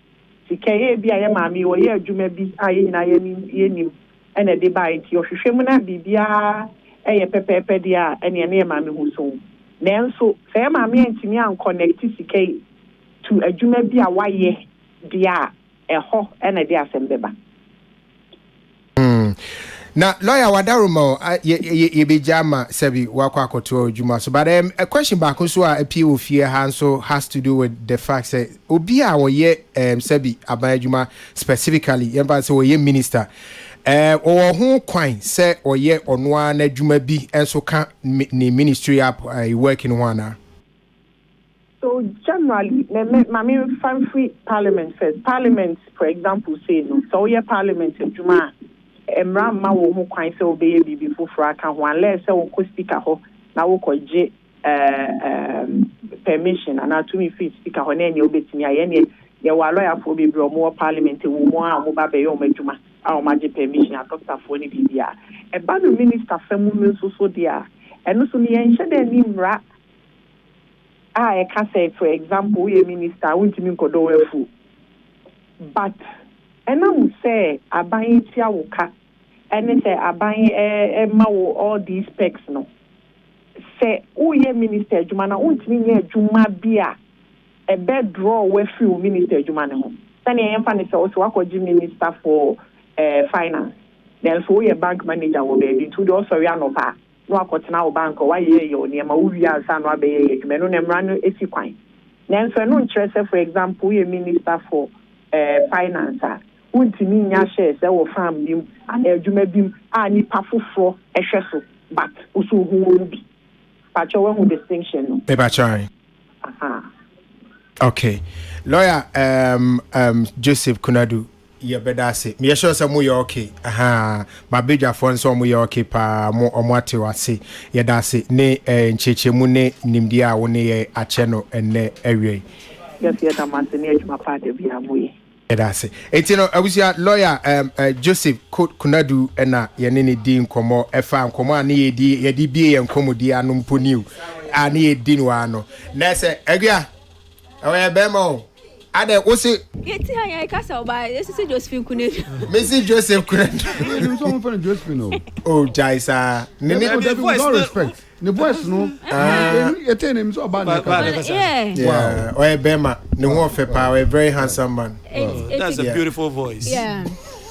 sika ye bia ye ma me wo ye adwuma bi aye nyina ye nim ene de ba nti ohwehwem na bibia eye pepepe dia ene ene ma me hu so nanso se ma me antimi an connect sikai to adwuma bi a waye dia eho ene de asembeba Now, lawyer Wadarumo, ye be jama sebi wakwa koto juma. So, but a question back also appeal fear so has to do with the fact that Obia or ye sebi abayjuma specifically, yamba so ye minister. Or who quine say or ye on one juma be and so can ni ministry up working one. So generally, Mami fan free parliament first. Parliament, for example, say no. So yeah, parliament in Juma. Emra ma wo ho kwan se obeye bibi foforo aka ho unless se wo ko speaker ho na wo ko je permission and to me fit speaker ho na enye obetimi aye ne ye wa lawyer for bebre o parliament wo mo a mo ba be yo madwuma a o ma je permission a doctor for ni bibia e ba no minister famu no so dia eno so ne ye nhye da ni mra a e ka say for example ye minister wontimi nkodo wefu but enam say aban tia wo ka ene say aban ma wo all these specs no say uye minister adwuma na untimi nye adwuma bia e be draw we free minister adwuma ne ho tani e yemfa ne say o so akoji minister for finance then so uye bank manager wo be to do so ya no pa no akotena wo bank wa ye ye ne ma wo wi ansa no abeye adwuma no ne mra no esi kwan then so no nkyerɛ say for example uye minister for finance untimi nya share say wo farm bim and adwuma bim a nipa foforo ehwɛ so but also who bi pacho one distinction no Beba chai. Okay, lawyer Joseph Kunadu ye beda say me sure say mo ye okay ma beja fon so mo ye okay pa mo omwate wase ye da say ne ncheche mu ne nimdi a wo ne ye ache no enne awie yes ye da man ne adwuma pa de bia moye that's it. Etino abusia lawyer Joseph Kunadu ena yene ne di nkomo efa nkomo ani ye di bie ye nkomo di anumpo niu ani ye di no ano na se agua e be mo ade wo se yeti anya ka sa oba esi Joseph Kunadu Messi Joseph Kunadu You so for Joseph no. oh jaisa ne With all respect. The voice no. You tell him so about yeah oh be ma ne ho fe pa we very handsome man That's a beautiful voice. Yeah.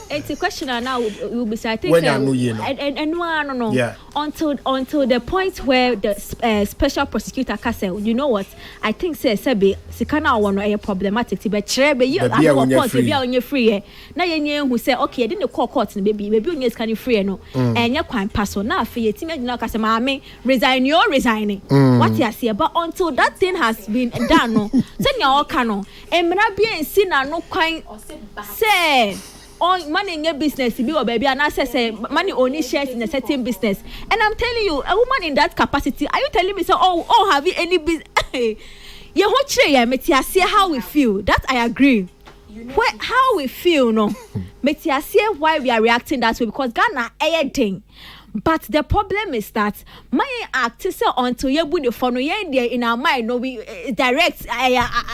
It's a question now will be I think when you know you know and no yeah. until the point where the special prosecutor can say you know what I think say be sikana one a problematic but chere you at court be on your free na yenye who say okay dey call court baby on your scan free no enya kwan pass na afi yetime na ka say maame resign you resigning what you say but until that thing has been done no say nya o ka no emra bia nsi na no kwan say on money in your business be or baby and I say money only shares in a certain business and I'm telling you a woman in that capacity are you telling me say oh have you any business you ho chire ya metiase how we feel that I agree how we feel no metiase why we are reacting that way because Ghana thing but the problem is that my act say until you bu the phone in our mind no we direct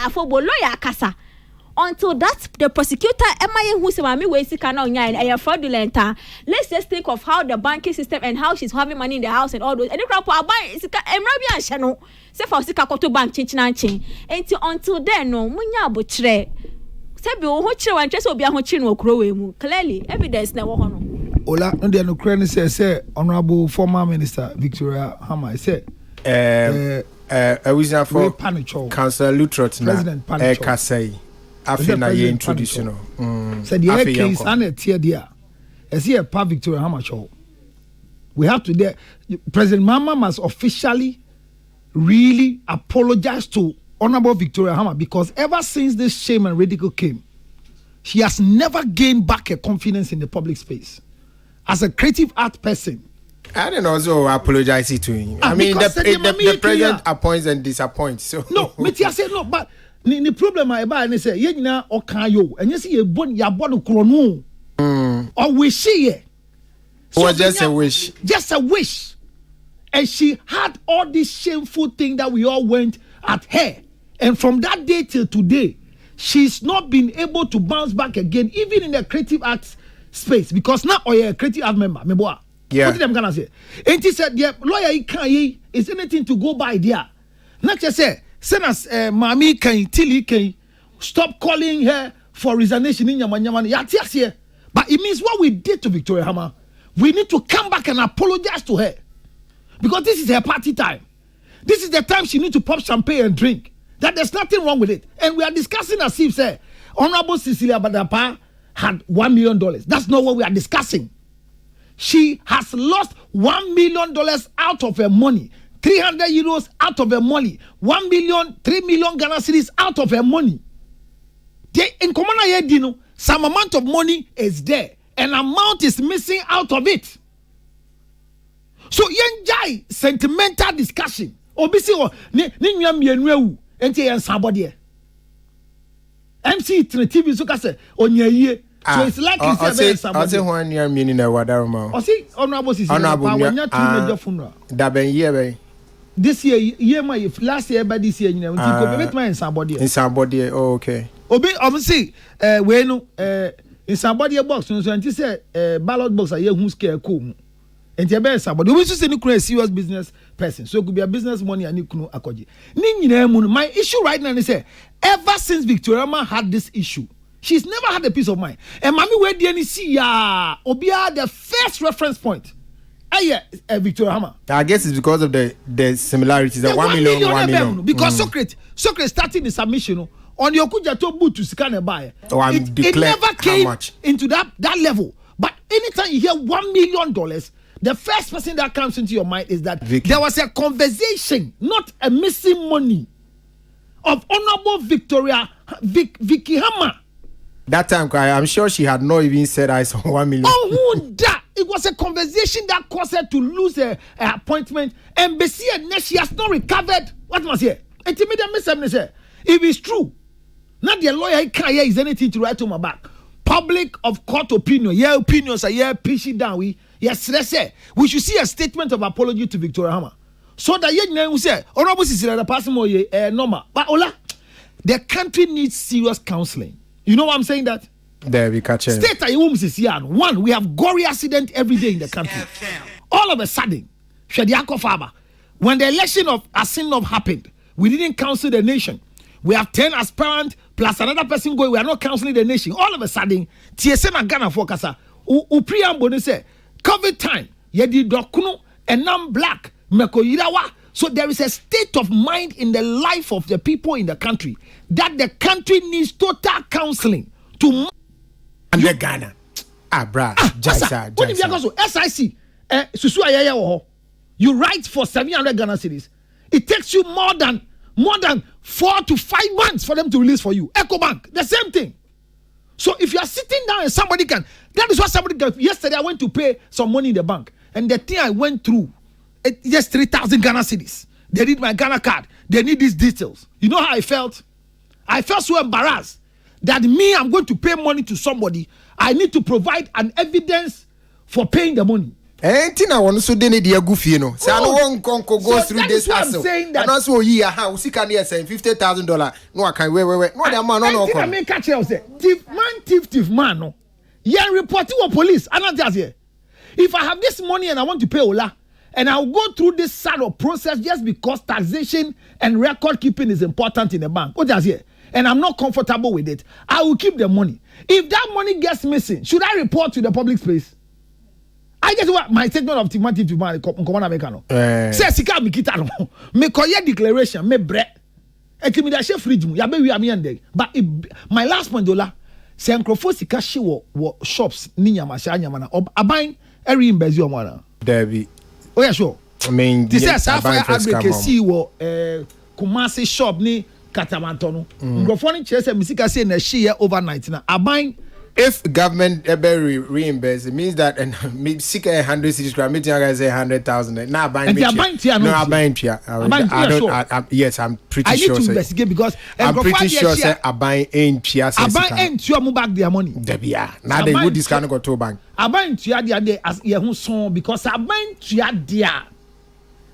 for lawyer kasa until that the prosecutor MIA who say mami we sika na onya e fraudulent let's just think of how the banking system and how she's having money in the house and all those any crap aban sika emra bi anhye no say for sika koto bank chinchina nchen until then no munya abokyere say bi wo ho kyere wan twese obi ho kyere no okuro we mu clearly evidence na wo ho no ola no dey no kure ni say honorable former minister Victoria Hammer say I was for Councillor Lutrot na Kasai after na ye introduction said the case and tear there as here pa Victoria Hammer show we have to there President Mama must officially really apologize to Honorable Victoria Hammer because ever since this shame and ridicule came she has never gained back her confidence in the public space as a creative art person. I don't also apologize to him. I mean the president appoints and disappoints so no me say no but ni problem I buy and say ye nyina okan yo enye say ye bon ya bon kro no or wish ye so was just a wish and she had all this shameful thing that we all went at her and from that day till today she's not been able to bounce back again even in the creative arts space because now or a creative art member me boy yeah what them gonna say and he said the lawyer can is anything to go by there not just say send us Mami can Tilly can stop calling her for resignation in Yaman. But it means what we did to Victoria Hammer, we need to come back and apologize to her. Because this is her party time. This is the time she needs to pop champagne and drink. That there's nothing wrong with it. And we are discussing as if, say, Honorable Cecilia Badapa had $1 million. That's not what we are discussing. She has lost $1 million out of her money. 300 euros out of her money. 1 million, 3 million Ghana cedis out of her money. In Komana Yedino, some amount of money is there. An amount is missing out of it. So yenjai sentimental discussion. Obisi o ni nyam yenwu enti yen sabode. MC TV so ka say onyaye. So it's likely say somebody. I say one year meaning na wadaroma. O say honorable sisi na wanya two major funeral. Da ben year be. This year my last year by this year nyina nti ko bet man sabode. In somebody oh okay. Obi see we no in somebody box so nti say ballot box aye hu scare ko mu. Enti ebe somebody we say ni kunu a serious business person, so it could be a business money and kunu akoji ni nyina mu. My issue right now is say ever since Victoria Ma had this issue, she's never had a peace of mind. And mami we dey ni see ya obia the first reference point Victoria Hammer. I guess it's because of the similarities. The 1 million. Because Socrates starting the submission on your kuja to boot to scan buy. It never came into that level. But anytime you hear $1 million, the first person that comes into your mind is that Vicky. There was a conversation, not a missing money, of Honorable Vicky Hammer. That time, I'm sure she had not even said I saw 1 million. Oh, who that? It was a conversation that caused her to lose her appointment. And she has not recovered. What was here? If it's true, not the lawyer can't hear is anything to write to my back. Public of court opinion. Yeah, opinions are yeah, push it down. Yes, let's say we should see a statement of apology to Victoria Hammer. So that you know, say, Honorable Cecilia the person more normal. But Ola, the country needs serious counseling. You know why I'm saying that? There we catch it. State one, we have gory accident every day in the country. All of a sudden, Shadiako Faba, when the election of Asinov happened, we didn't counsel the nation. We have 10 aspirants plus another person going. We are not counseling the nation. All of a sudden, TSM and Ghana focus. Upriam say COVID time. Yedi dokuno enam black mekoyirawa. So there is a state of mind in the life of the people in the country that the country needs total counseling to. And the Ghana. Brah. SIC. Susu ayaya wo. You write for 700 Ghana cedis. It takes you more than 4 to 5 months for them to release for you. EcoBank, the same thing. So if you are sitting down and somebody can, that is what somebody can. Yesterday I went to pay some money in the bank, and the thing I went through, just 3,000 Ghana cedis. They need my Ghana card. They need these details. You know how I felt? I felt so embarrassed that I'm going to pay money to somebody. I need to provide an evidence for paying the money. Tina want so dey dey goofy no. Say I don't want to go through this hassle. And also we can here saying $50,000. No I can wait. No the man no come. I mean catch you say thief man no. Yeah report to police. Another here. If I have this money and I want to pay Ola and I'll go through this sort of process just because taxation and record keeping is important in the bank. What does here? And I'm not comfortable with it. I will keep the money. If that money gets missing, should I report to the public space? I guess what my statement of Timothy to man Komana Mekano. Say sika mikita no. Me koye declaration me bre. Etimi da she fridge mu. Ya be wi am yende. But my last point dola. Say enkrofo sika she wo shops ni nyama sha nyama na aban eri mbezi o mo na. Debbie. Oh yeah sure. I mean this is Safari Advocacy wo Kumasi shop ni Katamanto no. Enkrofo ni che say misika say na she overnight na aban. If government ever reimburse, it means that and me seek 100 cities, meeting guys say 100,000. Now buying yes, I'm pretty sure. I need to investigate because I'm pretty sure say I buying in Pia. I buy in to move back their money. Now they would this kind of go to bank. I buy in to their as your son because I buy to their.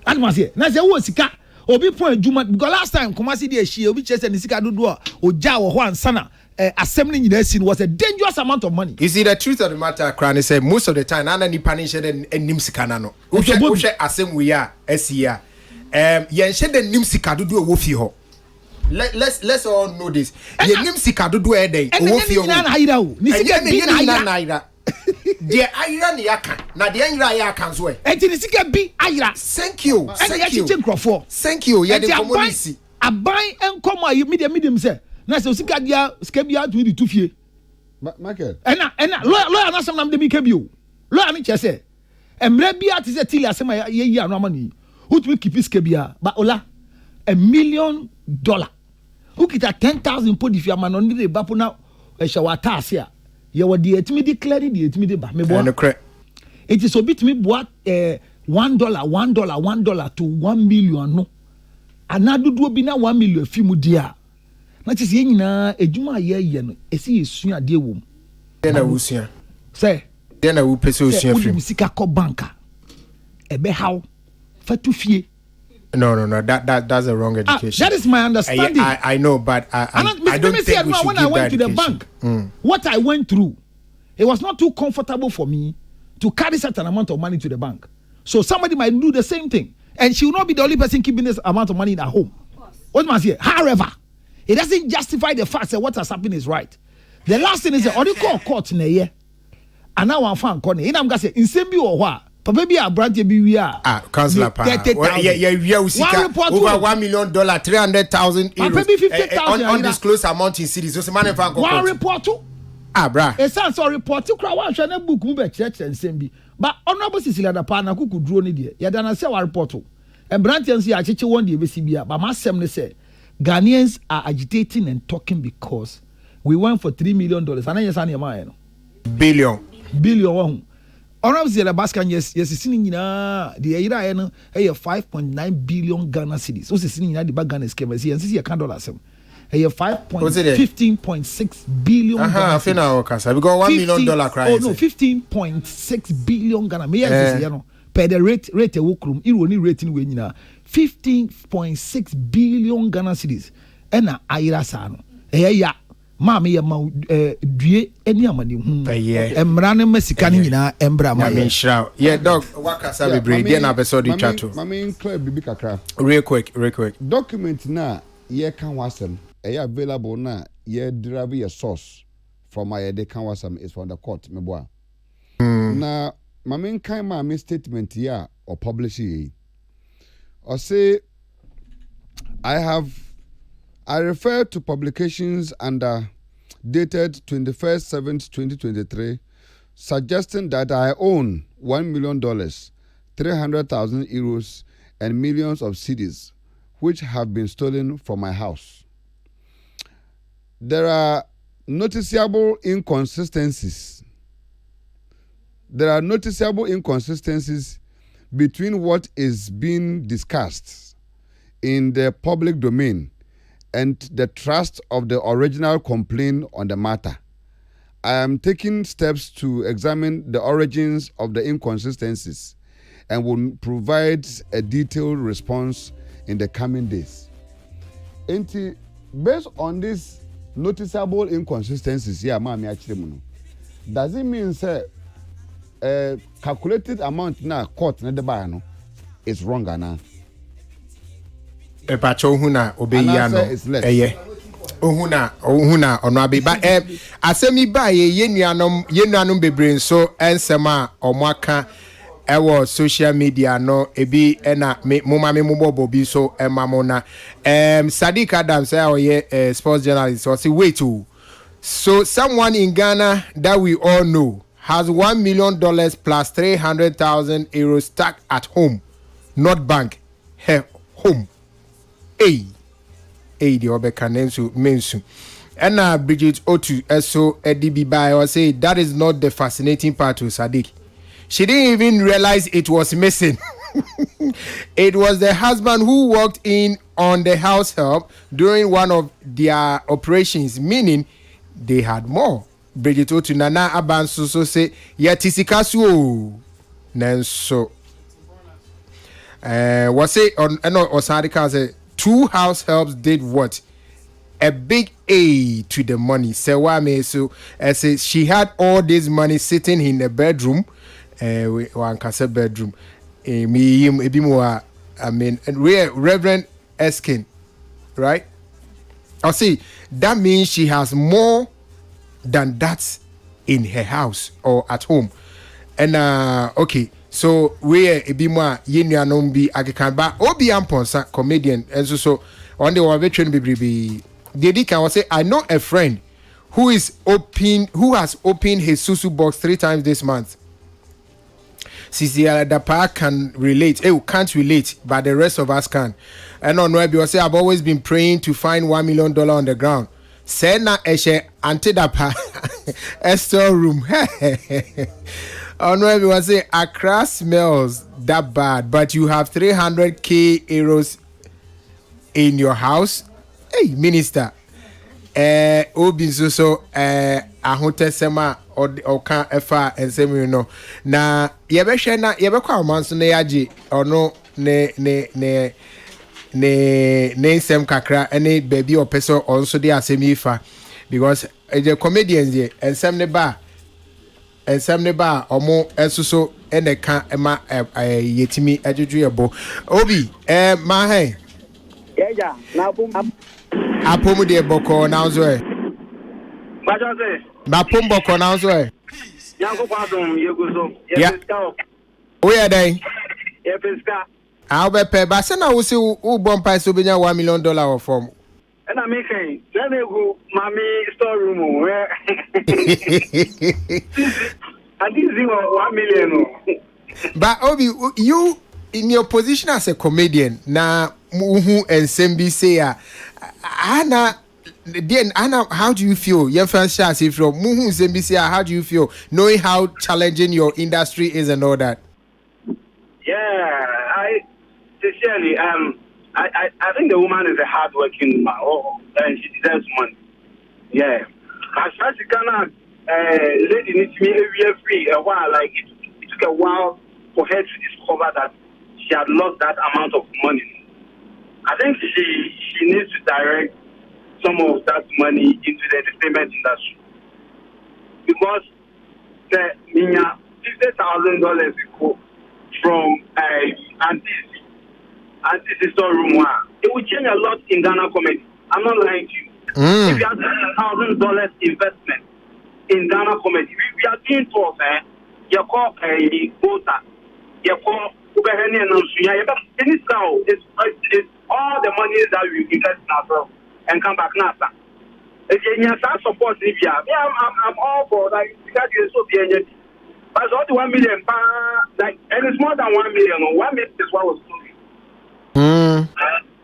I must say, now say who sika obi point Juma because last time Kumasi dey she obi chese ni sika dodo oja wo ho ansana. Assembling in the scene was a dangerous amount of money. You see, the truth of the matter, Kran, is most of the time, Nana ni panishe and nimsikanano. Ushe asem we are SCR. Yenshe the nimsika do a wofi ho. Let's all know this. Ye nimsika do a day. Wofi ho. deɛ ayira ne yaka na deɛ nyira yɛ aka nso ɛ enti ne sika bi ayira thank you ɛne yɛkyekyɛ nkurɔfoɔ thank you yɛde nkɔmmɔ aban nkɔmmɔ a medium sɛ na sɛ sika bi atumi de tu fie Michael ɛna lawyer no asɛm nam de bi ka bi o lawyer no kyerɛ sɛ mmerɛ bi ate sɛ tili asɛm a yɛyi ano ama no yi wotumi kipi sika bi a ba ola $1 million wokita 10,000 po di fie ama no ne de ba po na ɛhyɛ wata ase a yɛwɔ deɛ ɛtumi de clear deɛ ɛtumi de ba meboa it is obi tumi boa $1 to $1 million no ana dodoɔ bi na $1 million fi mu di a na kyerɛ sɛ yɛn nyinaa adwuma a yɛyɛ no ɛsɛ yɛsua adeɛ wɔ mu na wosua sɛ deɛ na wopɛ sɛ osua firi mu sika kɔ banka ɛbɛhaw fatu fie no that's a wrong education that is my understanding I know but I don't think we should when I went to the bank what I went through it was not too comfortable for me to carry such an amount of money to the bank so somebody might do the same thing and she will not be the only person keeping this amount of money in her home what must I say however it doesn't justify the fact that what has happened is right the last thing is that already call court in a year and now I'm fan corner in am gase insem bi wo ho a papa bi abrante bi wi a councilor pa yeah usika over $1 million 300,000 euros undisclosed amount in cities so man fan one report to bra e san so report kura wan hwe na book mu be kyerɛ nsem bi but honorable Cecilia Dapa na kuku duro ne de ya da na se wa report to abrante nso ya kyekye won de be si bia but ma asɛm ne se Ghanaians are agitating and talking because we went for $3 million and yes and no billion one honorable Cecilia Baskan yes sini nyina de yira no 5.9 billion Ghana cedis so sini nyina de ba Ghana scam yes you can dollars 15.6 billion I feel now because $1 million cry oh no 15.6 billion Ghana me yes you know per the rate wokrum ironi rating we nyina 15.6 billion Ghana cedis ena ayira sa no ya maame ya ma due eni amani hu emra ne masika ne nyina embra ma yeah dog wakasa be brain dey na beso di chato maame clear bibi kakra real quick document na ye kan wasem available na ye drive your source from my de kan wasem is from the court meboa na maame kan maame statement ya or publish it or say I refer to publications under dated 21/7/2023 suggesting that I own $1 million, 300,000 euros, and millions of cedis which have been stolen from my house. There are noticeable inconsistencies between what is being discussed in the public domain and the trust of the original complaint on the matter. I am taking steps to examine the origins of the inconsistencies and will provide a detailed response in the coming days. Based on these noticeable inconsistencies, does it mean say calculated amount na court na deba no is wrong ana? Epacho huna obeya no eye ohuna ono abe ba asemi ba ye nuanom bebre nso ensem a omaka ewo social media no ebi na mumbo bi so emamona Sadiq Adams say sports journalist say wait so someone in Ghana that we all know has $1 million plus 300,000 euros stuck at home, not bank, her home. The Obeka Mensu. And Bridget Otu, so EDB by or say that is not the fascinating part to Sadiq. She didn't even realize it was missing. It was the husband who walked in on the house help during one of their operations, meaning they had more. Bridget Otu Nana Abansu so say Yatisikasu Nanso. Was say on Osadika say 2 house helps did what? A big A to the money. Sewame so say she had all this money sitting in the bedroom. One cassette bedroom. I mean, Reverend Eskin, right? I'll see that means she has more than that in her house or at home. and okay. So we a bit more yenuanom bi akekan ba obi amponsa comedian and so on the one veteran be Dedi can say I know a friend who has opened his susu box 3 times this month. Sisi Dapa can relate. Can't relate, but the rest of us can. And on web, you say I've always been praying to find $1 million on the ground. Say na eshe anti Dapa store room. On web, you say Accra smells that bad, but you have 300k euros in your house. Hey, minister. Obi so ahote sema oka efa ensem you know na yebehwe na yebekwa amanso na yaji ono ne nsem kakra ene baby opeso also dey asem ifa because the comedians here ensem ne ba omo enso ene ka ema yetimi ajuju yebo obi ma hey yeah na apomu de boko na zo e Bajaze ba pombo ko na zo e yanko kwadum yeguzo yefiska o ya dai yefiska I'll be pay ba se na wo se wo bon price obenya $1 million of form and I make say let go mami storeroom where and this is 1 million. But Obi, you in your position as a comedian na muhu ensembi say Anna then Anna, how do you feel? Your first chance if from muhu ensembi say how do you feel knowing how challenging your industry is and all that? Yeah, I sincerely I think the woman is a hardworking woman. And she deserves money. Yeah. As far as she cannot lady needs me every free a while, like it took a while for her to discover that she had lost that amount of money. I think she needs to direct some of that money into the entertainment industry. Because the $50,000 go from Auntie storeroom one. It will change a lot in Ghana comedy. I'm not lying to you. If you have $1,000 investment in Ghana comedy, we are doing tours, you call a quota, you call it's all the money that we invest in ourselves and come back now. If you support Libya, I'm all for like because you're so big. But all the 1 million, like, and it's more than 1 million. 1 million is what was stolen.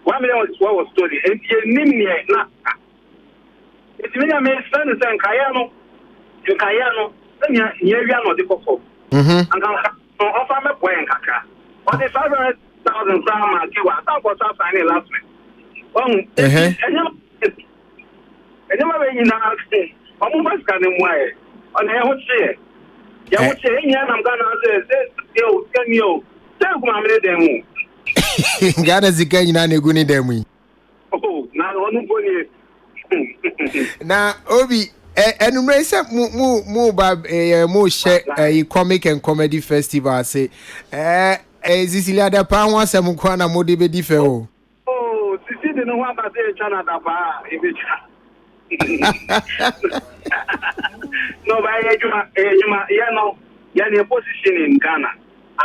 1 million is what was stolen. And you name me not. It's me, I'm saying, Kayano, then you're not the cocoa. And I'm offer me point, Kaka. But the 500,000 crown, I was signing last week. And you never in the accident. I'm almost going to way. On the whole share. Yeah, what you're saying, I'm going to say, can you tell me them? Ghana Zika in a good demi. Oh, now one going Now, Obi, and race up more share a comic and comedy festival. Say, Cecilia da Pawa Samukwana Modibe Diffeo. Oh, Cecilia didn't want to say China da Ba. No, but you know, you're in a position in Ghana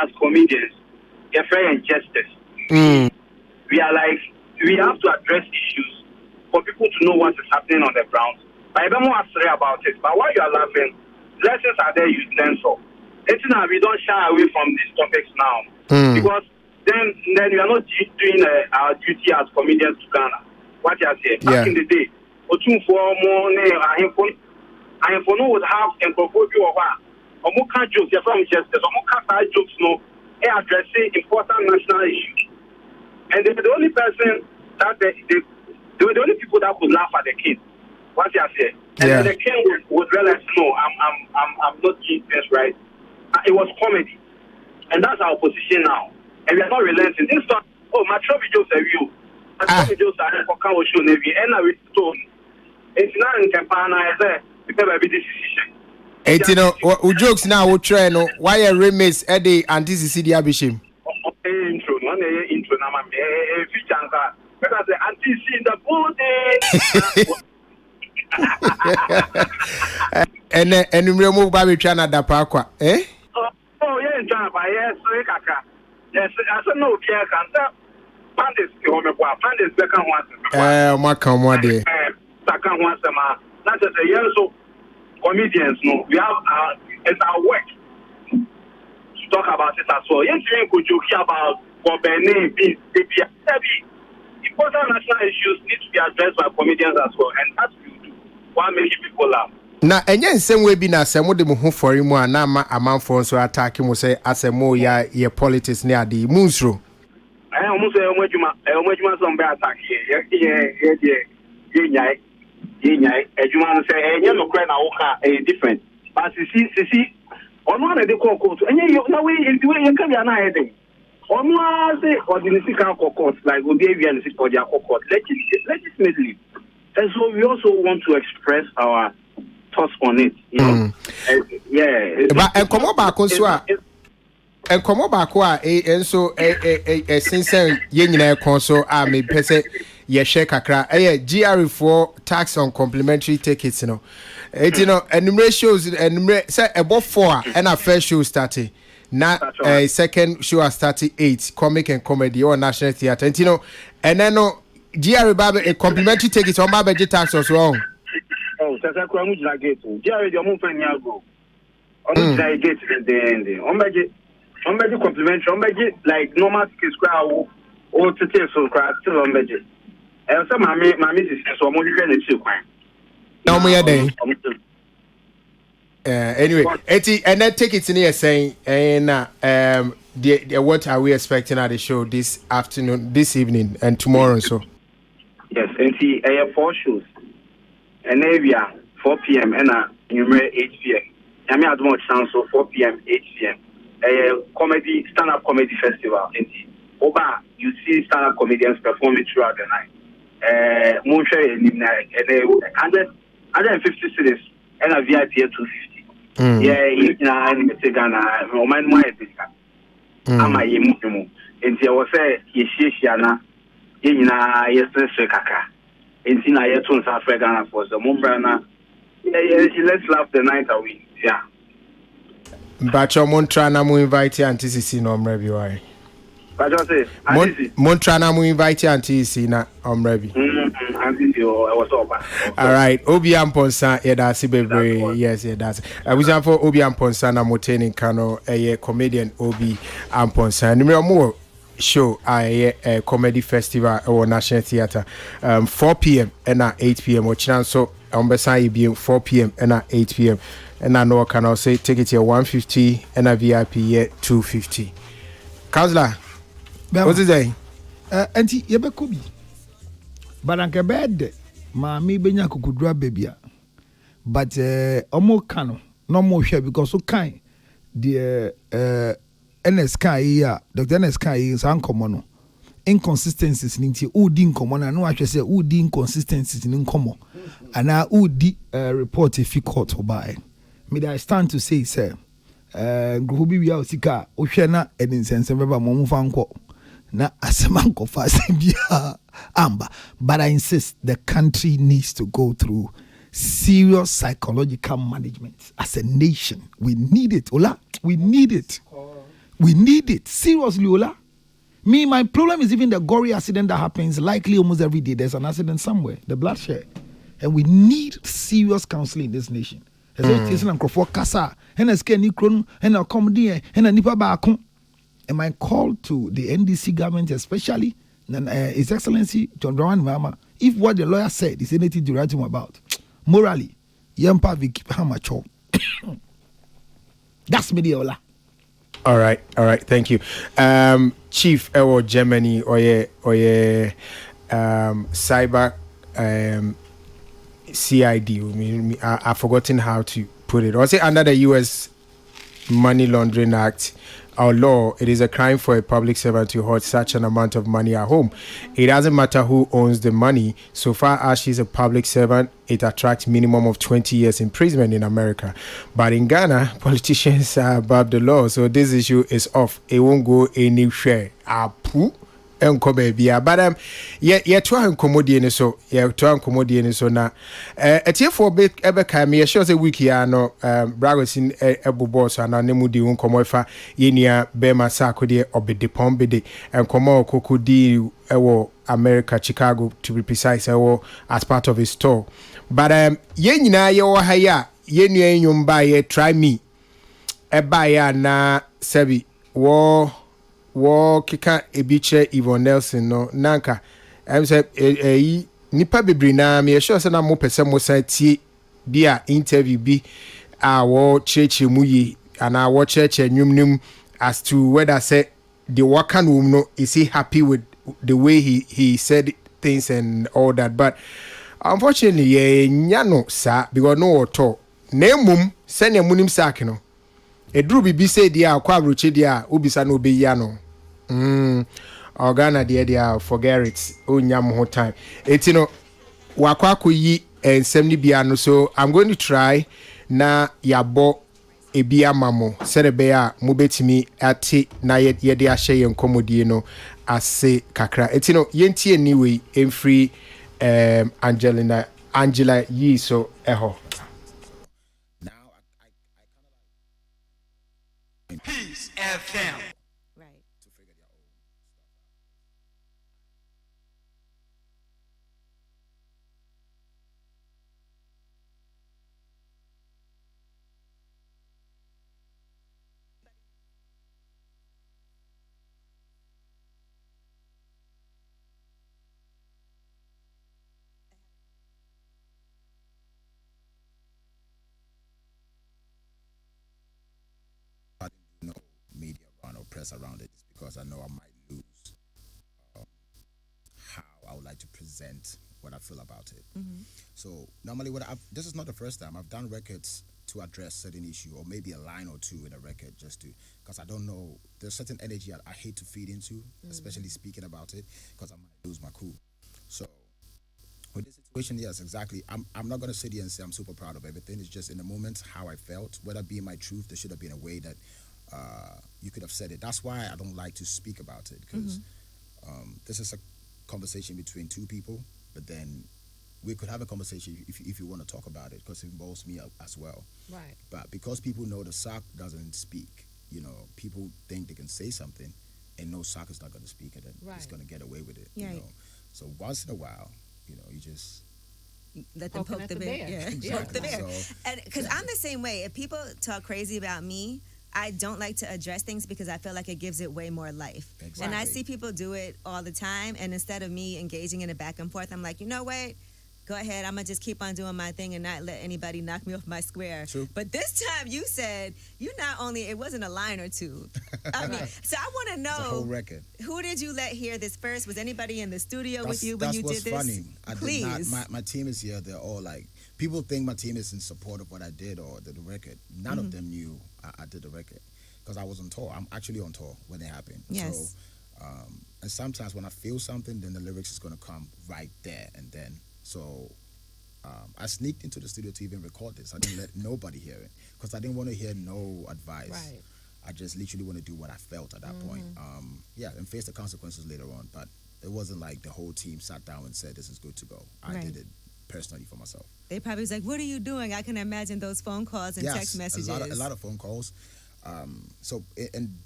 as comedians, you're fair and justice. We are like, we have to address issues for people to know what is happening on the ground. But I don't want to say about it. But while you are laughing, lessons are there you learn so. It's now we don't shy away from these topics now. Because then we are not doing our duty as comedians to Ghana. What you are saying? Back in the day, or 2 4 more I would have a portfolio of or more jokes from justice, or more jokes no addressing important national issues. And they were the only person that they were the only people that could laugh at the king. What you are saying? And then the king would realize, no, I'm not doing this right. It was comedy. And that's our position now. And we are not relenting. This time, my trophy jokes are you. My trophy jokes are for Kawo Show Navy. And I will stone. It's not in Campana, because I be this decision. You know, jokes now will try no why a remix at the anti-CCD Abishim. Intro, one intro, now feature because the anti-C in the body. And remove Baby Chana da Parqua, eh? yes, yes, I said no, Pierre can tell. Pandis, Pandis, second one. My come one day. Second one, not just a year so comedians, no, we have it's our work to talk about it as well. Yes, you could joke about for Benin, important national issues need to be addressed by comedians as well, and that's what we do. While making people laugh. Na enye nsem we bi na asem de mo ho fori mu ana ma amanfo nso attack mo say asemo ya ye politics ne ade mu nsro Omo say omajuma some be attack ye nyai ejuma no say enye no kra na wo ka different but see ono na de court enye na we you can be na heading ono say ordinary can court like we be and sit for their court legitimately, and so we also want to express our thoughts on it, you know. But and come back so and come back and so since ye nyina konso me pese ye share kakra GR4 tax on complimentary tickets, you know. You know, enumerate shows enumerate say about 4 and a first show started. Now second show has started 8 comic and comedy or National Theatre. And you know, and then no GR Baba a complimentary tickets on my budget tax was wrong. Oh, Sasa Kwamu Jagate. GR the Omo Fenyago. On the gate the on budget complimentary on budget like normal tickets crowd or to take so crowd still on budget. And some my missus so mo different the two kwan. No more day. Anyway, and then tickets in here saying, and what are we expecting at the show this afternoon, this evening, and tomorrow? So yes, and see, 4 shows, and Avia 4 p.m. and number 8 p.m. I mean, as much sound so 4 p.m. 8 p.m. Comedy stand-up comedy festival. And Oba, you see stand-up comedians performing throughout the night. Moonshine and 150 cities and a VIP 250. Yeah, in Ghana, Roman Moyaka. Ama ye mumu. And I was say, Yeshiana, yesterday Kaka. And Tina Yetun South Ghana for the Mumbrana. Let's laugh the night away. Yeah. But your Montrana mu invite anti-CC no Mrebi. But I say, Montrana mu invite anti-CC na Mrebi. All right, Obi Amponsa, that's bebre. Yes, that's. I was for Obi Amponsa na moteni kano a comedian Obi Amponsa. Numero more show a comedy festival or National Theatre 4 p.m. and 8 p.m. or chance so Ombesa be 4 p.m. and 8 p.m. and I know can I say ticket here 150 and a VIP here 250. Kausla, what's it say? Auntie Yebekobi. But anke bed ma me benya kukudura baby but omo kano no more share because so kind the NSK here Dr. NSK is uncommon no inconsistencies ninti udi uncommon and no I say udi inconsistencies in uncommon and I udi report if you court or by me I stand to say sir grubi wi osika ohwe na edinsense beba mo mfa nko na asemanko fasebia amba, but I insist the country needs to go through serious psychological management as a nation. We need it, Ola. We need it. We need it. Seriously, Ola. My problem is even the gory accident that happens likely almost every day. There's an accident somewhere, the bloodshed. And we need serious counseling in this nation. And my call to the NDC government, especially His Excellency John Dramani Mahama, if what the lawyer said is anything to write him about, morally, Yampa will keep how much. That's Mediola. All right, thank you. Chief Ewo Germany or cyber CID. I've forgotten how to put it. Or say under the US Money Laundering Act. Our law, it is a crime for a public servant to hold such an amount of money at home. It doesn't matter who owns the money. So far as she's a public servant, it attracts minimum of 20 years imprisonment in America. But in Ghana, politicians are above the law. So this issue is off. It won't go anywhere. enko baabia but ye to han komodie ni so na etiefo be ebeka me sure say week ya no bragosin ebobo so na nemu di nkomo fa yenia be masakode obedepon bede enkomo kokodi ewo America, Chicago to be precise, as part of his tour. But ye nyina ye wo haya ye nua enyum ba ye try me e ba ya na sebi wo kika ebiche Yvonne Nelson no nanka em say nipa bebre na me sure say na mo pese mo tie bia interview bi a wo cheche mu yi ana wo cheche nyumnum as to whether say the worker no is he happy with the way he said things and all that, but unfortunately nyano sa because no auto nemum senya munim sak no edru bibi say dia akwa abroche dia obisa no be ya no organa dia forget it onyam ho time etino wakwa koyi ensem ni bia no, so I'm going to try na yabo ebia mamo serebe a mobetimi ate na ye de ahye yen komodie no ase kakra etino yentie anyway emfree Angela Yee so eho now I Peace FM right to figure their own no media run or press around it because I know I might lose how I would like to present what I feel about it. So normally this is not the first time I've done records to address certain issue or maybe a line or two in a record just to, because I don't know, there's certain energy I hate to feed into, especially speaking about it, because I might lose my cool. So with this situation, yes, exactly. I'm not going to sit here and say I'm super proud of everything. It's just in the moment how I felt, whether it be my truth, there should have been a way that you could have said it. That's why I don't like to speak about it, because this is a conversation between two people, but then we could have a conversation if you want to talk about it, because it involves me as well. right But because people know the SAC doesn't speak, people think they can say something and no SAC is not going to speak and then it's Right. going to get away with it. Right. So once in a while, you just let them Poking poke at the the bear. bear. Yeah, Exactly. poke the bear. So- And because I'm the same way. If people talk crazy about me, I don't like to address things because I feel like it gives it way more life. And I Exactly. see people do it all the time. And instead of me engaging in a back and forth, I'm like, you know what? Go ahead. I'm going to just keep on doing my thing and not let anybody knock me off my square. True. But this time you said it wasn't a line or two. I mean, so I want to the whole know, record. who did you let hear this first? Was anybody in the studio with you when That's you what's did this? funny. I Please. did not. My team is here. They're all like, people think my team is in support of what I did or the record. None of them knew I did the record because I was on tour. I'm actually on tour when it happened. Yes. So, and sometimes when I feel something, then the lyrics is gonna come right there and then. So. I sneaked into the studio to even record this. I didn't let nobody hear it because I didn't want to hear no advice. Right. I just literally want to do what I felt at that point. And face the consequences later on. But it wasn't like the whole team sat down and said, this is good to go. I Right. did it personally for myself. They probably was like, what are you doing? I can imagine those phone calls and text messages. a lot of phone calls. So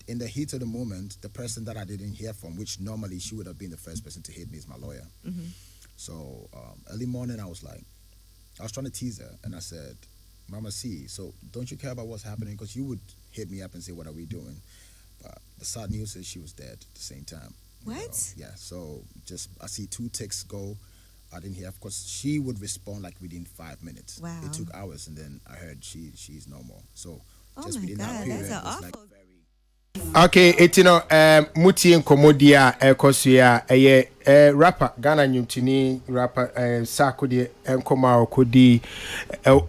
in the heat of the moment, the person that I didn't hear from, which normally she would have been the first person to hit me, is my lawyer. So early morning, I was trying to tease her, and I said, Mama C, so don't you care about what's happening? Because you would hit me up and say, what are we doing? But the sad news is she was dead at the same time. What? Yeah, so I see 2 texts go. I didn't hear, of course, she would respond like within 5 minutes. Wow. It took hours, and then I heard she's no more. So Oh just my within that God, period, that's an it was like awful- very... Okay, mutie nkomodi a ekoso ya rapper Ghana nyumtini rapper Sako de enkoma okodi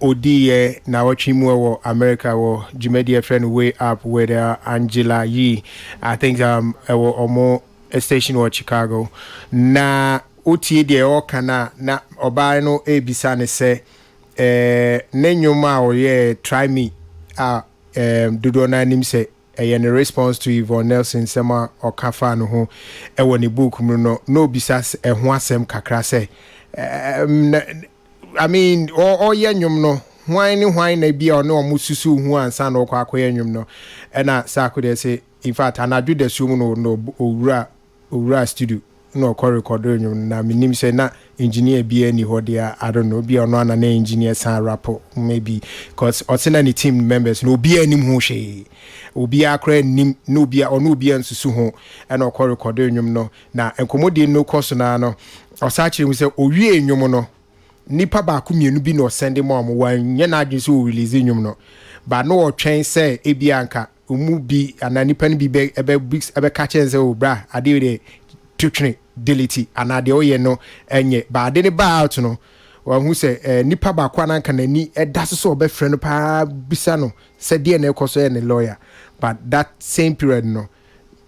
odi na watchimu wo America wo Jimedi friend way up with Angela Yee. I think omo a station or Chicago na utie de o kana na oba no ebisa ne se ne nyoma o ye try me dodo na nim se in response to Yvonne Nelson Sema or Kafa no ho ewo ne book mu no bisas ho asem kakra say I mean or yanyum no why na bia no omususu hu ansa na okwa akoyanyum no na sakode say in fact anadu the sum no owura studio no ko record nyum na minim say na engineer bi ani ho dia I don't know bi ono na engineer san rapport maybe cause osena ni team members no bi anim ho hwe obi akra nim no bi ono bi ansusu ho na ko record nyum no na enkomodi no course na no osachiri mu say owie nyum no nipa ba ku mienu bi no send mo am wan ye na adwen so release nyum no ba no otwen say ebianka umu bi ananipa ni bi ebe ka chen say obra ade de tutwene delete anade oye no enye ba ade ne ba out no wa hu say nipa ba kwa nanka nani edaso so obe frɛ no pa bisa no say de na ekoso ne lawyer but that same period no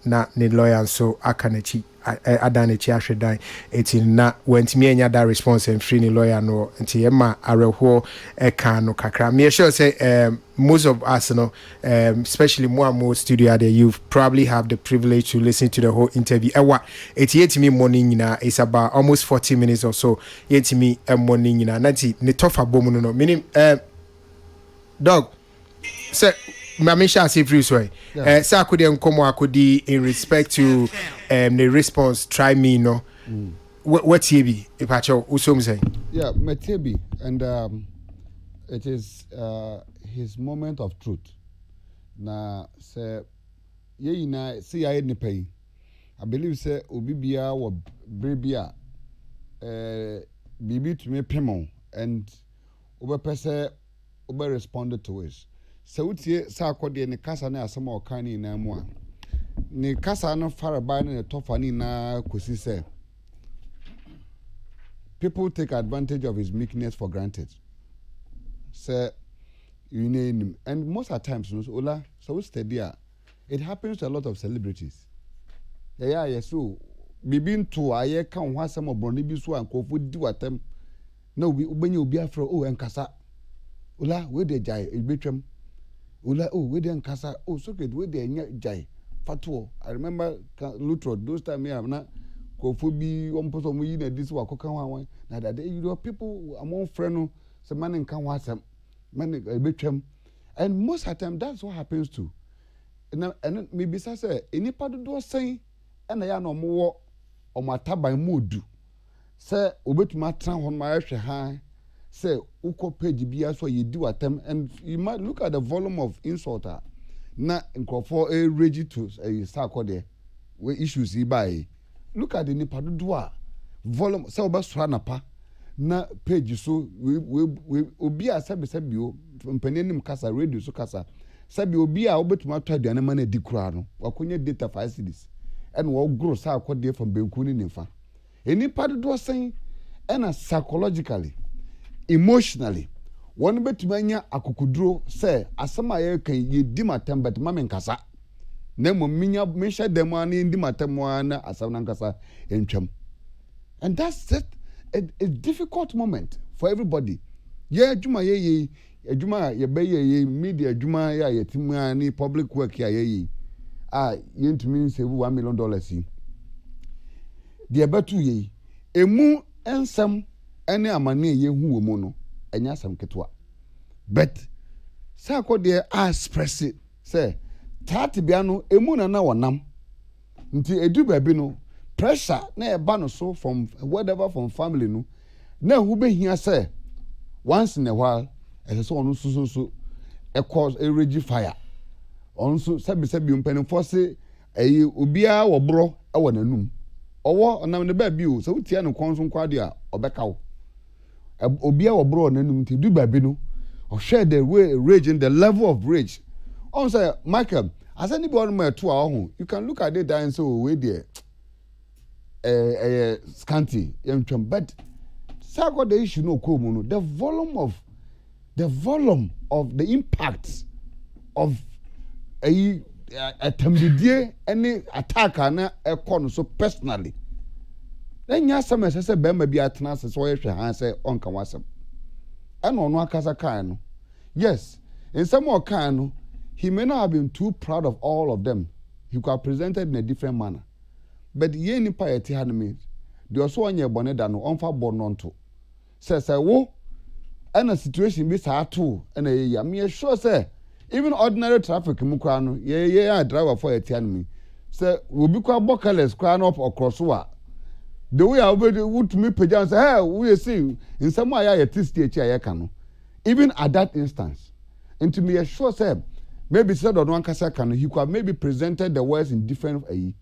na ne lawyer so akanachi adanachi ahwedan eti na wantimi anya that response and free ni lawyer no enti ema areho eka no kakra me sure say most of us no especially more studio there you probably have the privilege to listen to the whole interview ewa eti yetimi morning na is about almost 40 minutes or so yetimi morning na nanti ne tofa bomu no meaning dog say Mamisha say free so say akodi enkomo akodi in respect to the response try me no what here be ipacho usom say yeah Matebi and it is his moment of truth na say ye na see I ni pay I believe say obi bia wo brebia bibi to me pemo and obe pese obe responded to it. So utie sa akode ne kasa na asema okani na mu a ne kasa no faraba ne tofani na kosi say people take advantage of his meekness for granted. Say you name and most of the times no ola so steady it happens to a lot of celebrities. Yeah so bibin to aye kan ho asema broni bi so ankofo di watam na obi ubenye obi afro enkasa ola we de jai ebetwam Ula we dey nkasa socket we dey jai fatuo I remember Lutro those time me am na kofobi omposo mu yi na this wa kokan wan na that you know people among friend say man nkan wa asem man ebetwam and most of the time that's what happens to and maybe say enipa do sen na ya no mo wo omataban modu say obetuma tran hon ma hwe han say uko page bia so ye di watem and you might look at the volume of insult na nkofo ready to start there we issues by look at the nipa do volume say obasura napa na page so we obi a sabi o mpanenim kasa radio so kasa sabi obi a obetuma to aduane ma na di kura no wakonye data 5 cities and we grow say there from benku ni nifa enipa do sen and psychologically emotionally one betumanya akukuduro say asema ye kan ye di matem but mama nkasa na mo minya dem ani di matem na asema nkasa entwam and that's it a difficult moment for everybody ye adwuma ye adwuma ye be ye media adwuma ya yetim ani public work ya ye ye ntumi save $1 million de betu ye emu ensem ene amane ye hu wo mu no enya asam ketwa but say akode express it say tat bia no emu na wonam nti edu ba bi no pressure na e ba no so from whatever from family no na hu be hia say once in a while as so on so e cause a rage fire on so sabi mpani force obia wo bro e wo nanum owo onam ne ba bi o so utia no konso nkwade a obekawo obia wo bro nanum ti du ba bi no or share the way rage the level of rage on say Michael as anybody more to our home you can look at it and so we there scanty but say the issue no come no the volume of the impact of a tambidie any attack na e so personally then ya some say be ma bi atena se so yehwe han say onka wasem and ono akasa kan no yes in some more kan no he may not have been too proud of all of them. He could have presented in a different manner. But ye ni pa yeti hanimi, the also on your bonnet and on for born on to. Says, wo, and a situation be sad too, and a me sure say, even ordinary traffic mukrano, ye, driver for a enemy. Say, will be quite bockless, crown up or crosswa. The way I would to me pajamas, hey, we see in some way I at this stage I can. Even at that instance, and to me, sure say, maybe said on one kasa can he could have maybe presented the words in different way,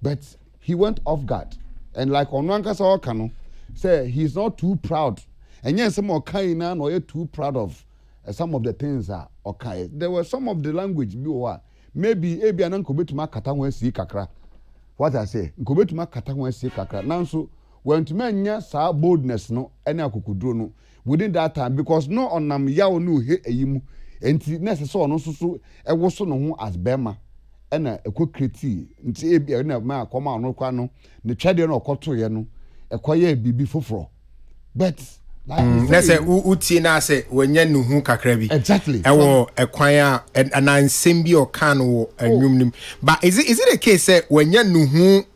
but he went off guard, and like on one kasa can say he's not too proud, and yes, some more kind or you're too proud of some of the things are okay. There were some of the language maybe ebi anan ko betuma kata ho asi kakra. What I say, ko betuma kata ho asi kakra. Nanso when to menya sa boldness no ene akukuduro no within that time, because no onam yawo no he eyimu enti necessary no so ewo so no ho as bema ena ekokreti nti ebi na ma akoma no kwa no ne twede no okoto ye no ekoye bibi foforo. But let's say uti na say wenya nuhu kakra bi. Exactly. Ewo ekwan a anansem bi o kan wo anwum nim. But is it the case say wenya nuhu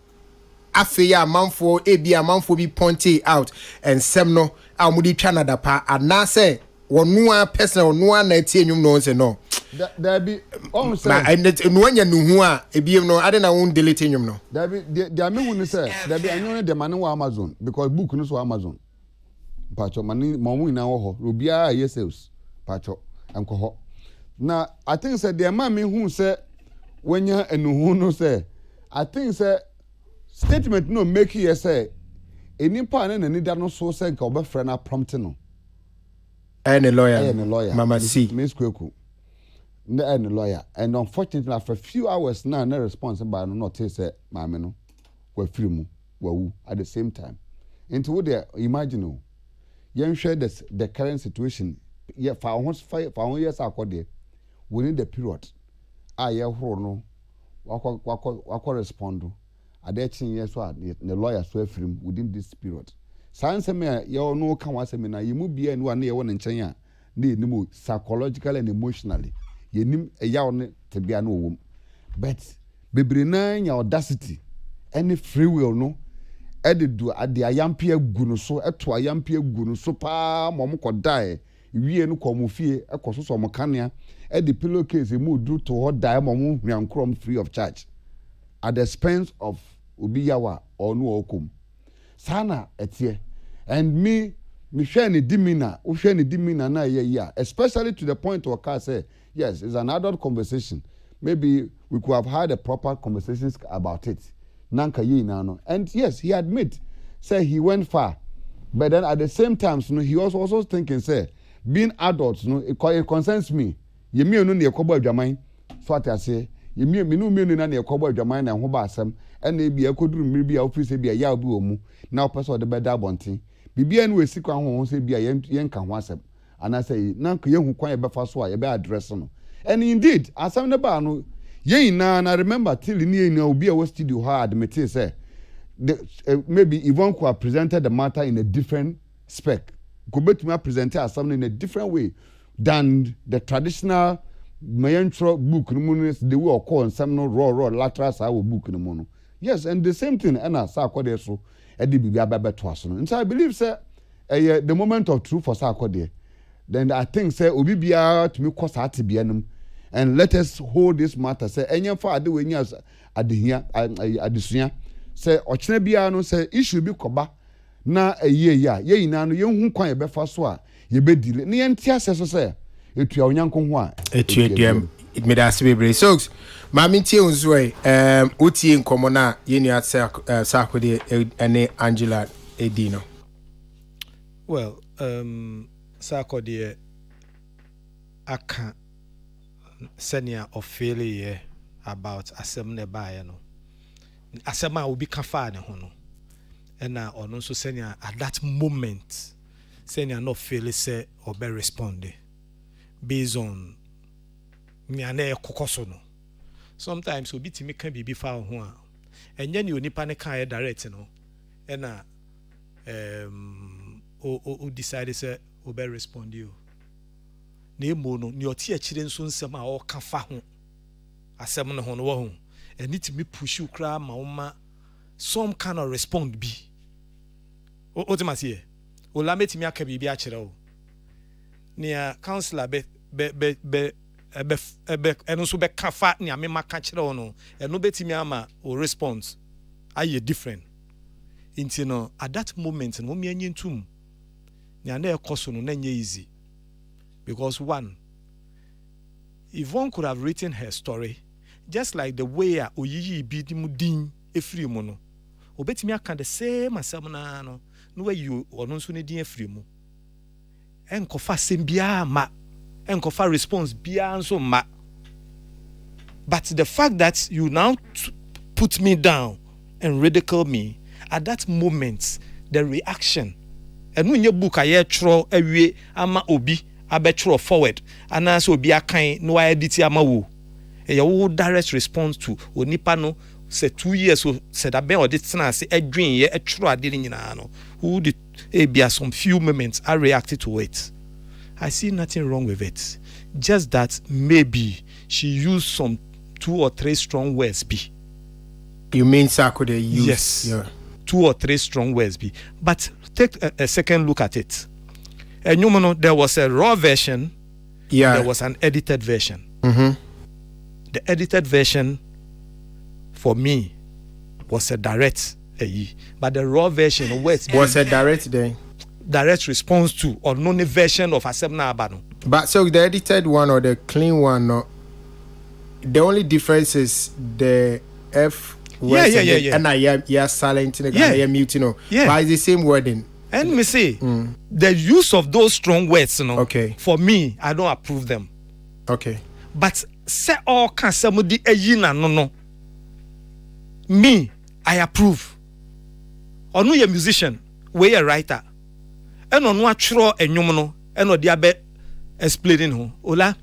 afi ya manfo ebi amanfo bi point out and sem no amudi twa na dapa ana say wonu a person wonu a na tie nwum no say no. There be on say no wenya nuhu a ebi no ade na won delete nwum no. There be there me wonu say there be anyo de mane wa Amazon because book no so Amazon. Pacho mani mamu ina wo ho obia ye sales pacho enko ho na I think say the man me hu say wenya enuhu no say I think say statement no make you say enipa na nani da no so say nka obefra na prompt no any lawyer Mama C Miss Kweku na any lawyer, and unfortunately after a few hours now no response by no not say mama no we free mu we at the same time into what they imagine yen share the current situation yeah for years akode within the period ye horo no wako respond adechin years so the lawyer so afrim within this period science me ye no kan wasem na yemu bia ni wane ye won nchen a na enimu psychologically and emotionally yenim eya ne tebia na owom but bebre na nya audacity any free will no edidu ade ayampe agu no so eto ayampe agu no so pa mom kodai wie no komofie ekososo mo kanea edi pillowcase mu do to ho dai mom hwankrom free of charge at the expense of obiyawa or no okum sana etie and me hwe ne dimina na ye especially to the point where I say yes it's an adult conversation maybe we could have had a proper conversations about it nanka ye na no and yes he admit say he went far but then at the same time you know, he was also thinking say being adults you know it concerns me ye me no ne ekobo adwaman so ata say ye me no na ne ekobo adwaman na ho ba asem and e bia koduru mmiri bia office bia ya obi omu na opeso de beda bonten bibia no esi kwan ho say bia yen ka ho asem ana say nanka ye hu kwan ye befa so a ye be address no and indeed asem ne ba no yen na remember till ni na obi a was studio ha admit say maybe Yvonne could have presented the matter in a different spec could betumi present asem in a different way than the traditional mayentro book no the way call some no raw lateral sa book no yes and the same thing and sa akode so e de bibia bebeto aso no so I believe say the moment of truth for sa akode then I think say obi bia to me cost at bianum and let us hold this matter say enye for ade we nya adehia adesua say ochena bia no say issue bi koba na ye yina no ye hu kwan ye befa so a ye bedile ne ye ntia se so say etua onyanko ho a etua dem it made us be so mami tie unzo otie nkomo na ye ni sakode ene Angela Edino well sakode aka senior of failure about asem ne bae no asem a obi ka fa ne ho no na ono so senior at that moment senior no feel say or be respond based on me na ekokoso no sometimes obi timi kan bibi fa ho a enye ne onipa ne kan direct no na o decide say o be respond you na emo no ne oti akire nso nsem a ɔka fa ho asɛm no ho no wo ho ɛni timi push you kra ma woma some kind of respond bi o tema se o la metimi aka bibia akire o ne counselor be eno so be ka fa ne amema ka kire o no eno betimi ama o response aye different inti no at that moment no me anyi ntum ne na ekoso no na nye easy because one, Yvonne could have written her story just like the way oyiyi bi dimudin efiri mu no obetimi aka the same asem na no no way you ono nso ne din efiri mu enkofa sem bia ma enkofa response bia nso ma but the fact that you now put me down and ridicule me at that moment the reaction enu nye book aye tro awie ama obi abetro forward ana so obi akan no edit ama wo e wo direct response to onipa no say 2 years so said aben audit na say edwin ye etro ade ni nyina no who did be some few moments I reacted to it. I see nothing wrong with it, just that maybe she used some 2 or 3 strong words be. You mean Sako they use? Yes, 2 or 3 strong words be. But take a second look at it. And you know, there was a raw version, there was an edited version. The edited version for me was a direct but the raw version was a direct response to or no version of Asemna Abano. But so the edited one or the clean one, no, the only difference is the F words and I am silent and I am mute, but it's the same wording. And me say the use of those strong words, for me, I don't approve them. Okay. But say all can somebody no. Me, I approve. Or no a musician, we a writer. And on what tro and no and no diabe explaining who. Ola.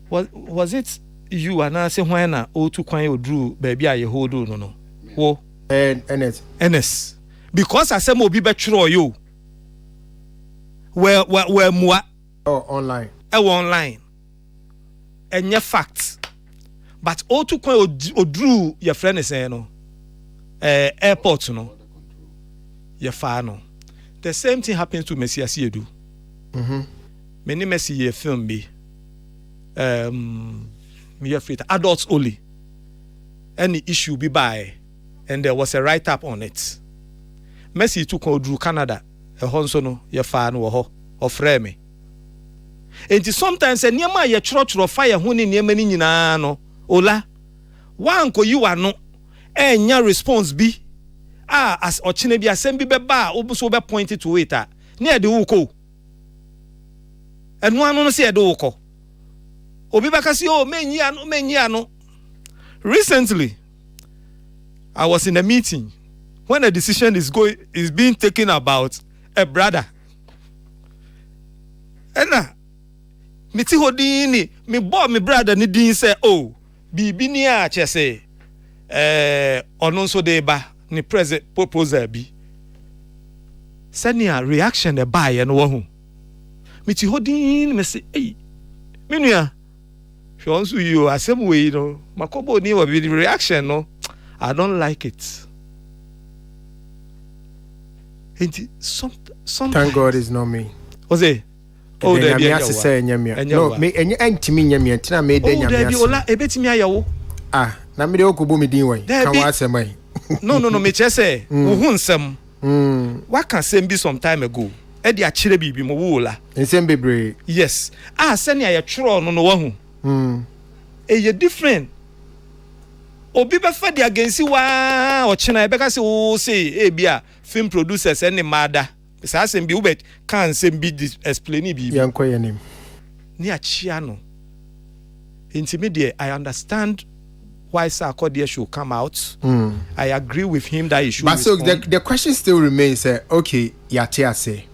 Was it you and I say when I to quite drew baby I hold no. Wo NS. Because I said mo be betro you. Where moi online. Online. And your facts. But all to quite drew your friend is saying no. Airport no. Your far no. The same thing happens to Messi Asiedu. Many Messi ye film be me afraid adults only. Any issue be by and there was a write up on it. Messi took out through Canada, a honsono, your fan or frame. And sometimes a near my church or fire honey near many no. Ola, one ko you are no, and your response be as Ochine be assembly ba, almost over pointed to it near the Uko. And one on say a doko. Obibakasi, oh, meniano. Recently, I was in a meeting when a decision is being taken about a brother. And miti hodini, me boy, me brother, ni din say, oh, bibi ni ache say, ononso deba, ni present proposal bi. Send a reaction a buy and wohu. Miti hodini, me say, hey, minya, she wants you a same way, you know, makobo ni wa the reaction, no, I don't like it. Thank God it's not me. Ose. Oh, there be say nyamia. No, me enye antimi nyamia ntina me de nyamia. Oh, there be ola ebetimi ayawo. Ah, na me de okubo me din wan. Kan wa asemai. No, me chese. Wo hu nsem. What can say be some time ago? E de akire bibi mo wo la. Nsem bebre. Yes. Ah, send ya tro no wa hu. E different. Obi be fa de agency wa o chena e be ka se wo say e bia film producers any mada. Sa asem bi ubet can sem bi explain bi. Yanko yenim. Ni achia no. Intermediate, I understand why Sarkodie should come out. I agree with him that he should. But so the question still remains, okay, yatia say.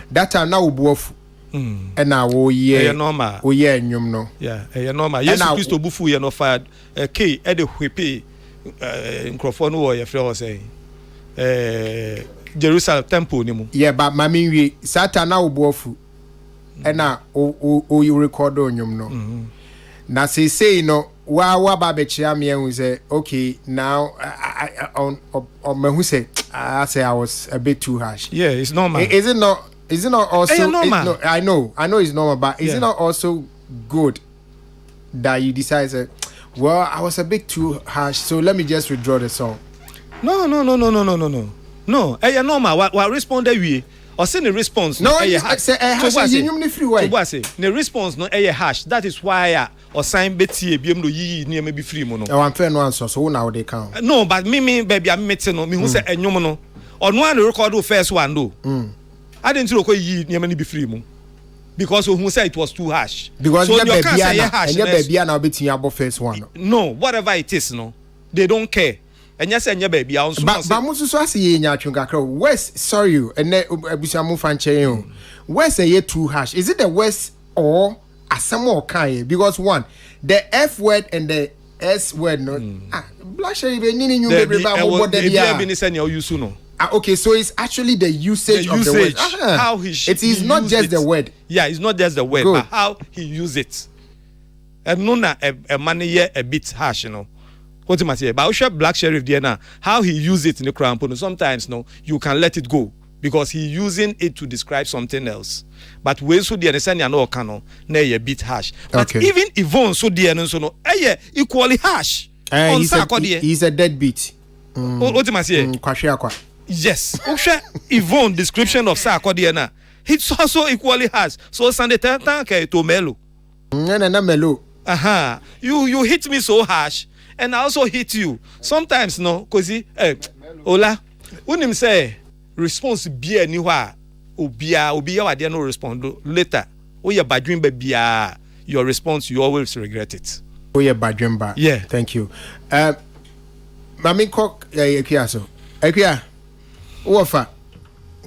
That time now ubuofu. And now we normal. We nyum no. Yeah, normal. Yes, Christo bufu ye no fired. K e de hwepe microphone wo ye frɛ say. Jerusalem temple ni mu. Yeah, but mami we Satan now ubuofu. and now you record on you no. Now say no. Wa babechia me and say okay now I on me who say I say I was a bit too harsh. Yeah, it's normal. Is it not also normal. I know it's normal, but is it not also good that you decide say, well, I was a bit too harsh, so let me just withdraw the song? No. Yeah, normal. What responded we? Or send a response. No, hash the response no hash. That is why or sign Betty BM ye near maybe free mono. Oh, I'm fair no answer, so now they count. No, but me baby I'm meeting no me who say enyomono. On one record first one do. I didn't look ye near many be free mo. Because who said it was too harsh. Because so your baby now between your first one. No, whatever it is, no. They don't care. And yes, and your baby also. But Musu Swasi in Yachungakro, West, sorry, and then Busamu Fanche. West a year too harsh. Is it the West or a some more kind? Because one, the F word and the S word, no. Blush even you baby, okay, so it's actually the usage of the word. How it is not just the word. Yeah, it's not just the word, but how he use it. And no, a money here a bit harsh, you know. What you must say, but Black Sheriff there now, how he use it in the crown. Sometimes no, you can let it go because he using it to describe something else. But we so the understand you know canon, na a bit harsh. But even Yvonne so the no so no, equally harsh. He's a deadbeat. What you must say? Yes. Yvonne description of Sarkodie it's also equally harsh. So Sunday tanke to Melo. Na Melo. You hit me so harsh. And I also hit you. Sometimes no, cause Ola, when him say response be anywhere, obia wa there no respond later. Oh yeah, badwin bia your response you always regret it. Oh yeah, badwin ba. Yeah, thank you. Mami kok ekia so. Ekia. Wofa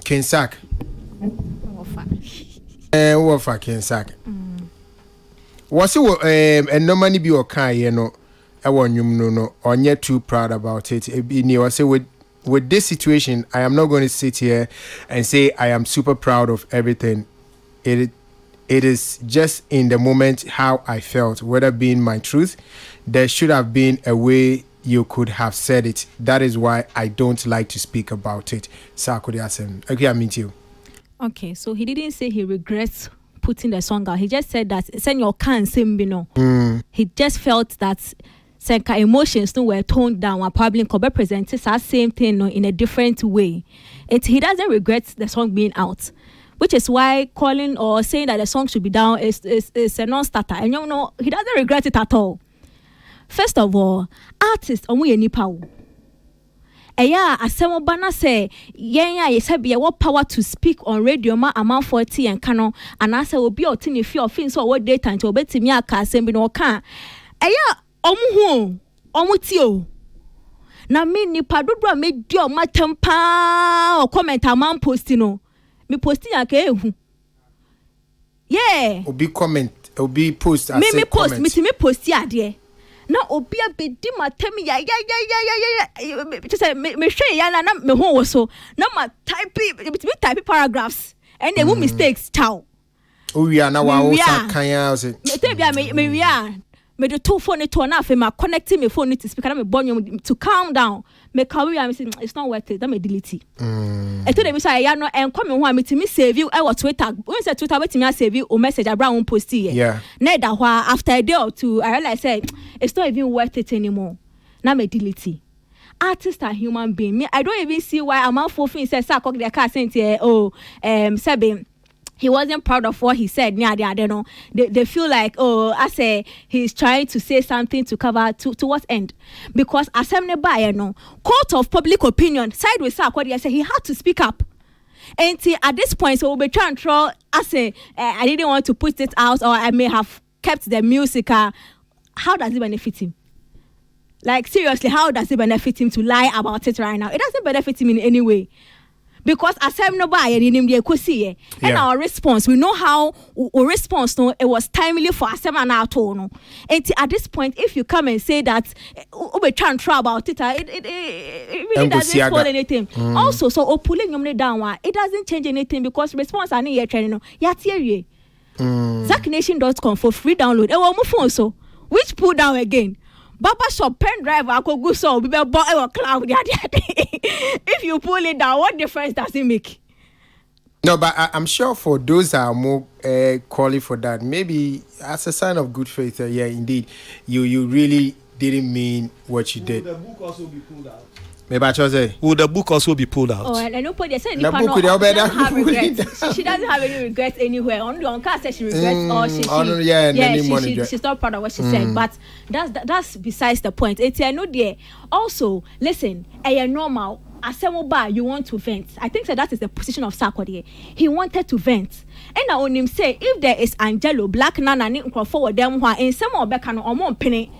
Kensak. Wofa Kensak. Was it and no money be okay, you know. I want you no or yet too proud about it. I say with this situation, I am not going to sit here and say I am super proud of everything. It is just in the moment how I felt, whether being my truth. There should have been a way you could have said it. That is why I don't like to speak about it. Okay, I mean to you. Okay, so he didn't say he regrets putting the song out. He just said that send your can sing, you know. He just felt that emotions were toned down and probably could present the same thing in a different way. He doesn't regret the song being out, which is why calling or saying that the song should be down is a non-starter. And you know, he doesn't regret it at all. First of all, artists omu ye nipa wo. Eya asemo bana say yenya ye say be what power to speak on radio ma amount 40 and canon and I say obi oti ne fi ofin so what data nti obetimi aka asem bi no ka. Eya omu ti o na me nipa dodo a me di o matempa o comment amount post no me post ya ka ehu. Yeah, obi comment obi post as me post me post ya de na obi abedi matem ya just say me hwe ya na me ho wo so na ma type paragraphs and they will mistakes chow we are now wa kan ya say me bia me we are me the two phone to na afa ma connecting my phone to speaker na me bonyo to calm down me can we am say it's not worth it that me delete it to dem say ya no en come ho am me save you e wo Twitter when say Twitter wait me save you o message abra won post here yeah na da hwa after a day or two I realize say it's not even worth it anymore na me delete it. Artists are human being. Me I don't even see why am for fin say sa kok the car sent here Sebe he wasn't proud of what he said. They feel like, oh, I say he's trying to say something to cover to what end? Because assembly by court of public opinion side with Sarkodie, I say he had to speak up. And at this point, so we'll be trying to throw. I say I didn't want to put it out, or I may have kept the music. How does it benefit him? Like seriously, how does it benefit him to lie about it right now? It doesn't benefit him in any way. Because asem no buy him the ekosi and our response, we know how our response no it was timely for asem and at all no. And at this point, if you come and say that we try about it, it really doesn't spoil anything. Also, so pulling him down, it doesn't change anything because response are near training no. ZackNation.com for free download. E wo mo phone so. Which pull down again? Baba shop pen drive go so we be cloud. If you pull it down, what difference does it make? No, but I'm sure for those that are more calling for that, maybe as a sign of good faith, yeah, indeed, you really didn't mean what you did. Will the book also be pulled out? Maybe I say. Will the book also be pulled out? Oh, and I know put they said The book with the doesn't have regrets. She doesn't have any regrets anywhere. Only on car says she regrets or she's not proud of what she said. But that's besides the point. It's I know there. Also, listen, normal. Asemoba, you want to vent. I think that is the position of Sarkodie. He wanted to vent. And I on him say, if there is Angelo, Black Nana, Nick forward them who are in some of Becano or more penny.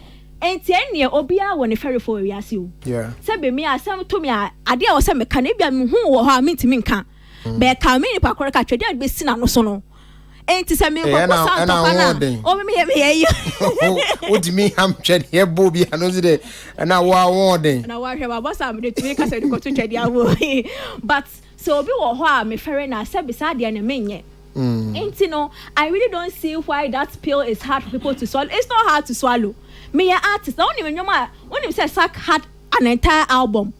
And 10 year Obia when a ferry for you. Yeah. Sabe me, I some to me, I dear was some Canadian who or how mean to me can. But come in, Pacorca, there be seen no sono. Ain't to say me, and I want me. What do you mean? I'm chatting here, Bobby, and was it? And I want them. And I want him about some to make us go to Chedia. But so be or me ferry and I said beside the enemy. Ain't you know, I really don't see why that pill is hard for people to swallow. It's not hard to swallow. Me an artist, I don't even know when you say Sack had an entire album.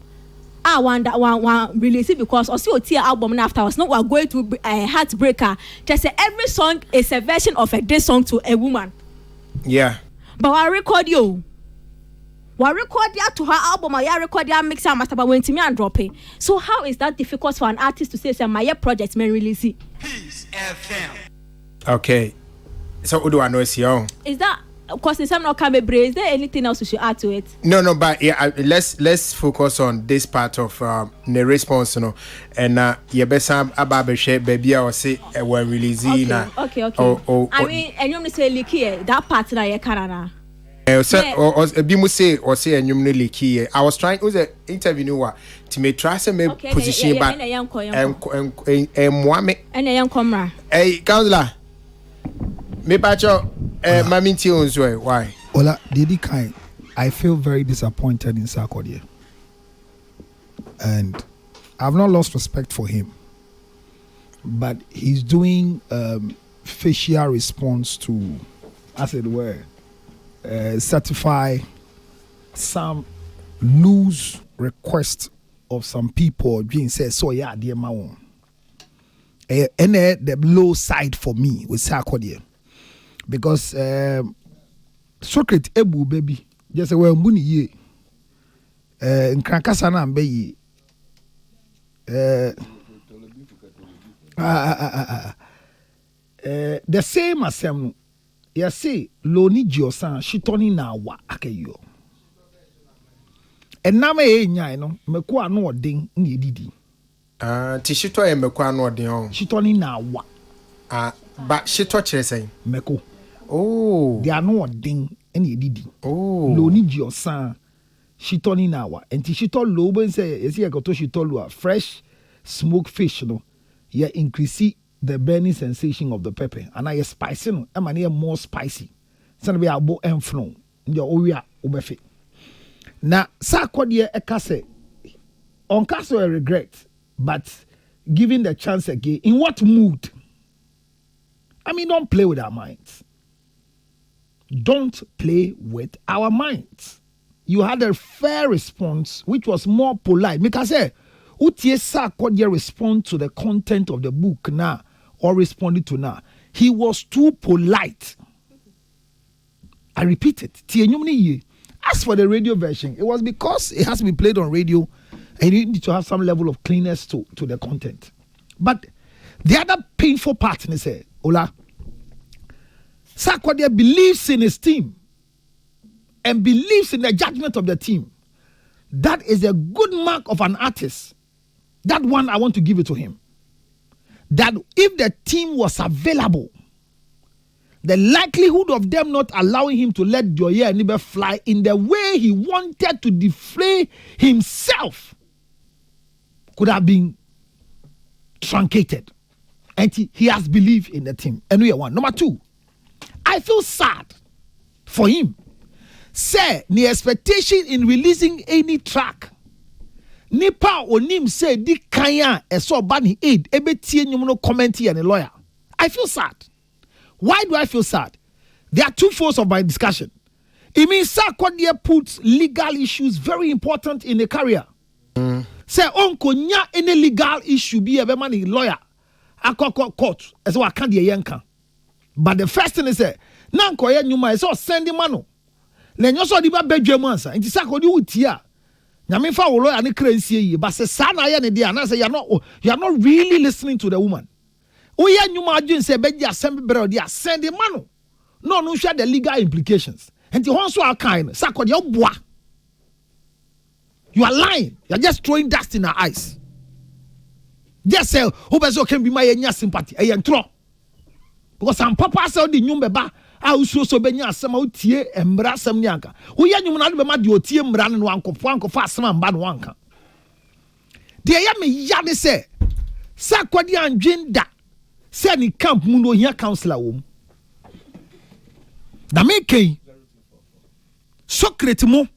I want that one release it because also a tier album afterwards. Not we're going to a heartbreaker. Just say every song is a version of a diss song to a woman. Yeah. But I record you. We record that to her album, I record that mix and master, but when to me and drop it. So how is that difficult for an artist to say my project may release it? Peace FM. Okay. So what do I know is your? Is that of course in some not can be is there anything else we should add to it? No, but yeah, let's focus on this part of the response, you know. And you best about share baby or say when releasing. Okay. I mean, and you say leaky that part na ye Canada. Or say and you leaky. I was trying was an interview to me try some position back and Mohammed and a young comrade. Hey, counselor. Me pacho mami ti onzo why? Ola, Didi Kind, I feel very disappointed in Sarkodie. And I've not lost respect for him. But he's doing facial response to, as it were, certify some loose request of some people being said, so yeah, dear my own. And the low side for me with Sarkodie. Because Socrates Ebu baby just well muni ye in Krankasana and Bay the same as them ya say Loni Jiosan Shitoni na wa akeyo and na me nya no mekwa no odin nye didi ti shito e mekwa no odin on Shitoni na wa but shito kire say meko. Oh, they are not ding any didi. Oh, Loni Jiosan Shitoni nawa. And Tishito Loben say, is here go to Shitolua fresh smoked fish, no. Yeah, increase the burning sensation of the pepper. And I spicy no, I'm near more spicy. Some be abo enfno. Your oya ubefe. Now, Sarkodie ekase on castle a regret, but given the chance again, in what mood? I mean, don't play with our minds. Don't play with our minds. You had a fair response, which was more polite. Because Utie Sarkodie respond to the content of the book now, or responded to now. He was too polite. I repeat it. As for the radio version, it was because it has to be played on radio, and you need to have some level of cleanness to the content. But the other painful part is Ola. Sarkodie believes in his team and believes in the judgment of the team. That is a good mark of an artist. That one I want to give it to him. That if the team was available, the likelihood of them not allowing him to let Joye Nibe fly in the way he wanted to deflate himself could have been truncated. And he has believed in the team. And we are one. Number two, I feel sad for him. Say, the expectation in releasing any track. Nipa onim say di kanya eso bani aid ebe tie nyum no comment here and lawyer. I feel sad. Why do I feel sad? There are two folds of my discussion. It means Sarkodie puts legal issues very important in a career. Say onko nya any legal issue be a money lawyer. Akoko court as well can the yanka. But the first thing is say nanko ya nyuma is all send mano. Then you saw the bedroom answer. And Sarkodie would tia. Nyame fa wo lawyer ne crazy but say sana ya ne dia na say you're not really listening to the woman. Oya nyuma adwin say be dia assembly bro dia send mano. No share the legal implications. And the ones who are kind, Sarkodie bois. You are lying. You are just throwing dust in our eyes. Just say, who can be my sympathy? I am true. Because some papa said the new beba, I also so benya some out here and brassam yanka. Who ya you not be mad your team ran and one of fast man bad wanka. Dear Yami Yadi say, Sarkodie and Jinda, send in camp mundo here counselor womb. The make Socrates mo.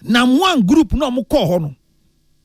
Na one group no mo call hono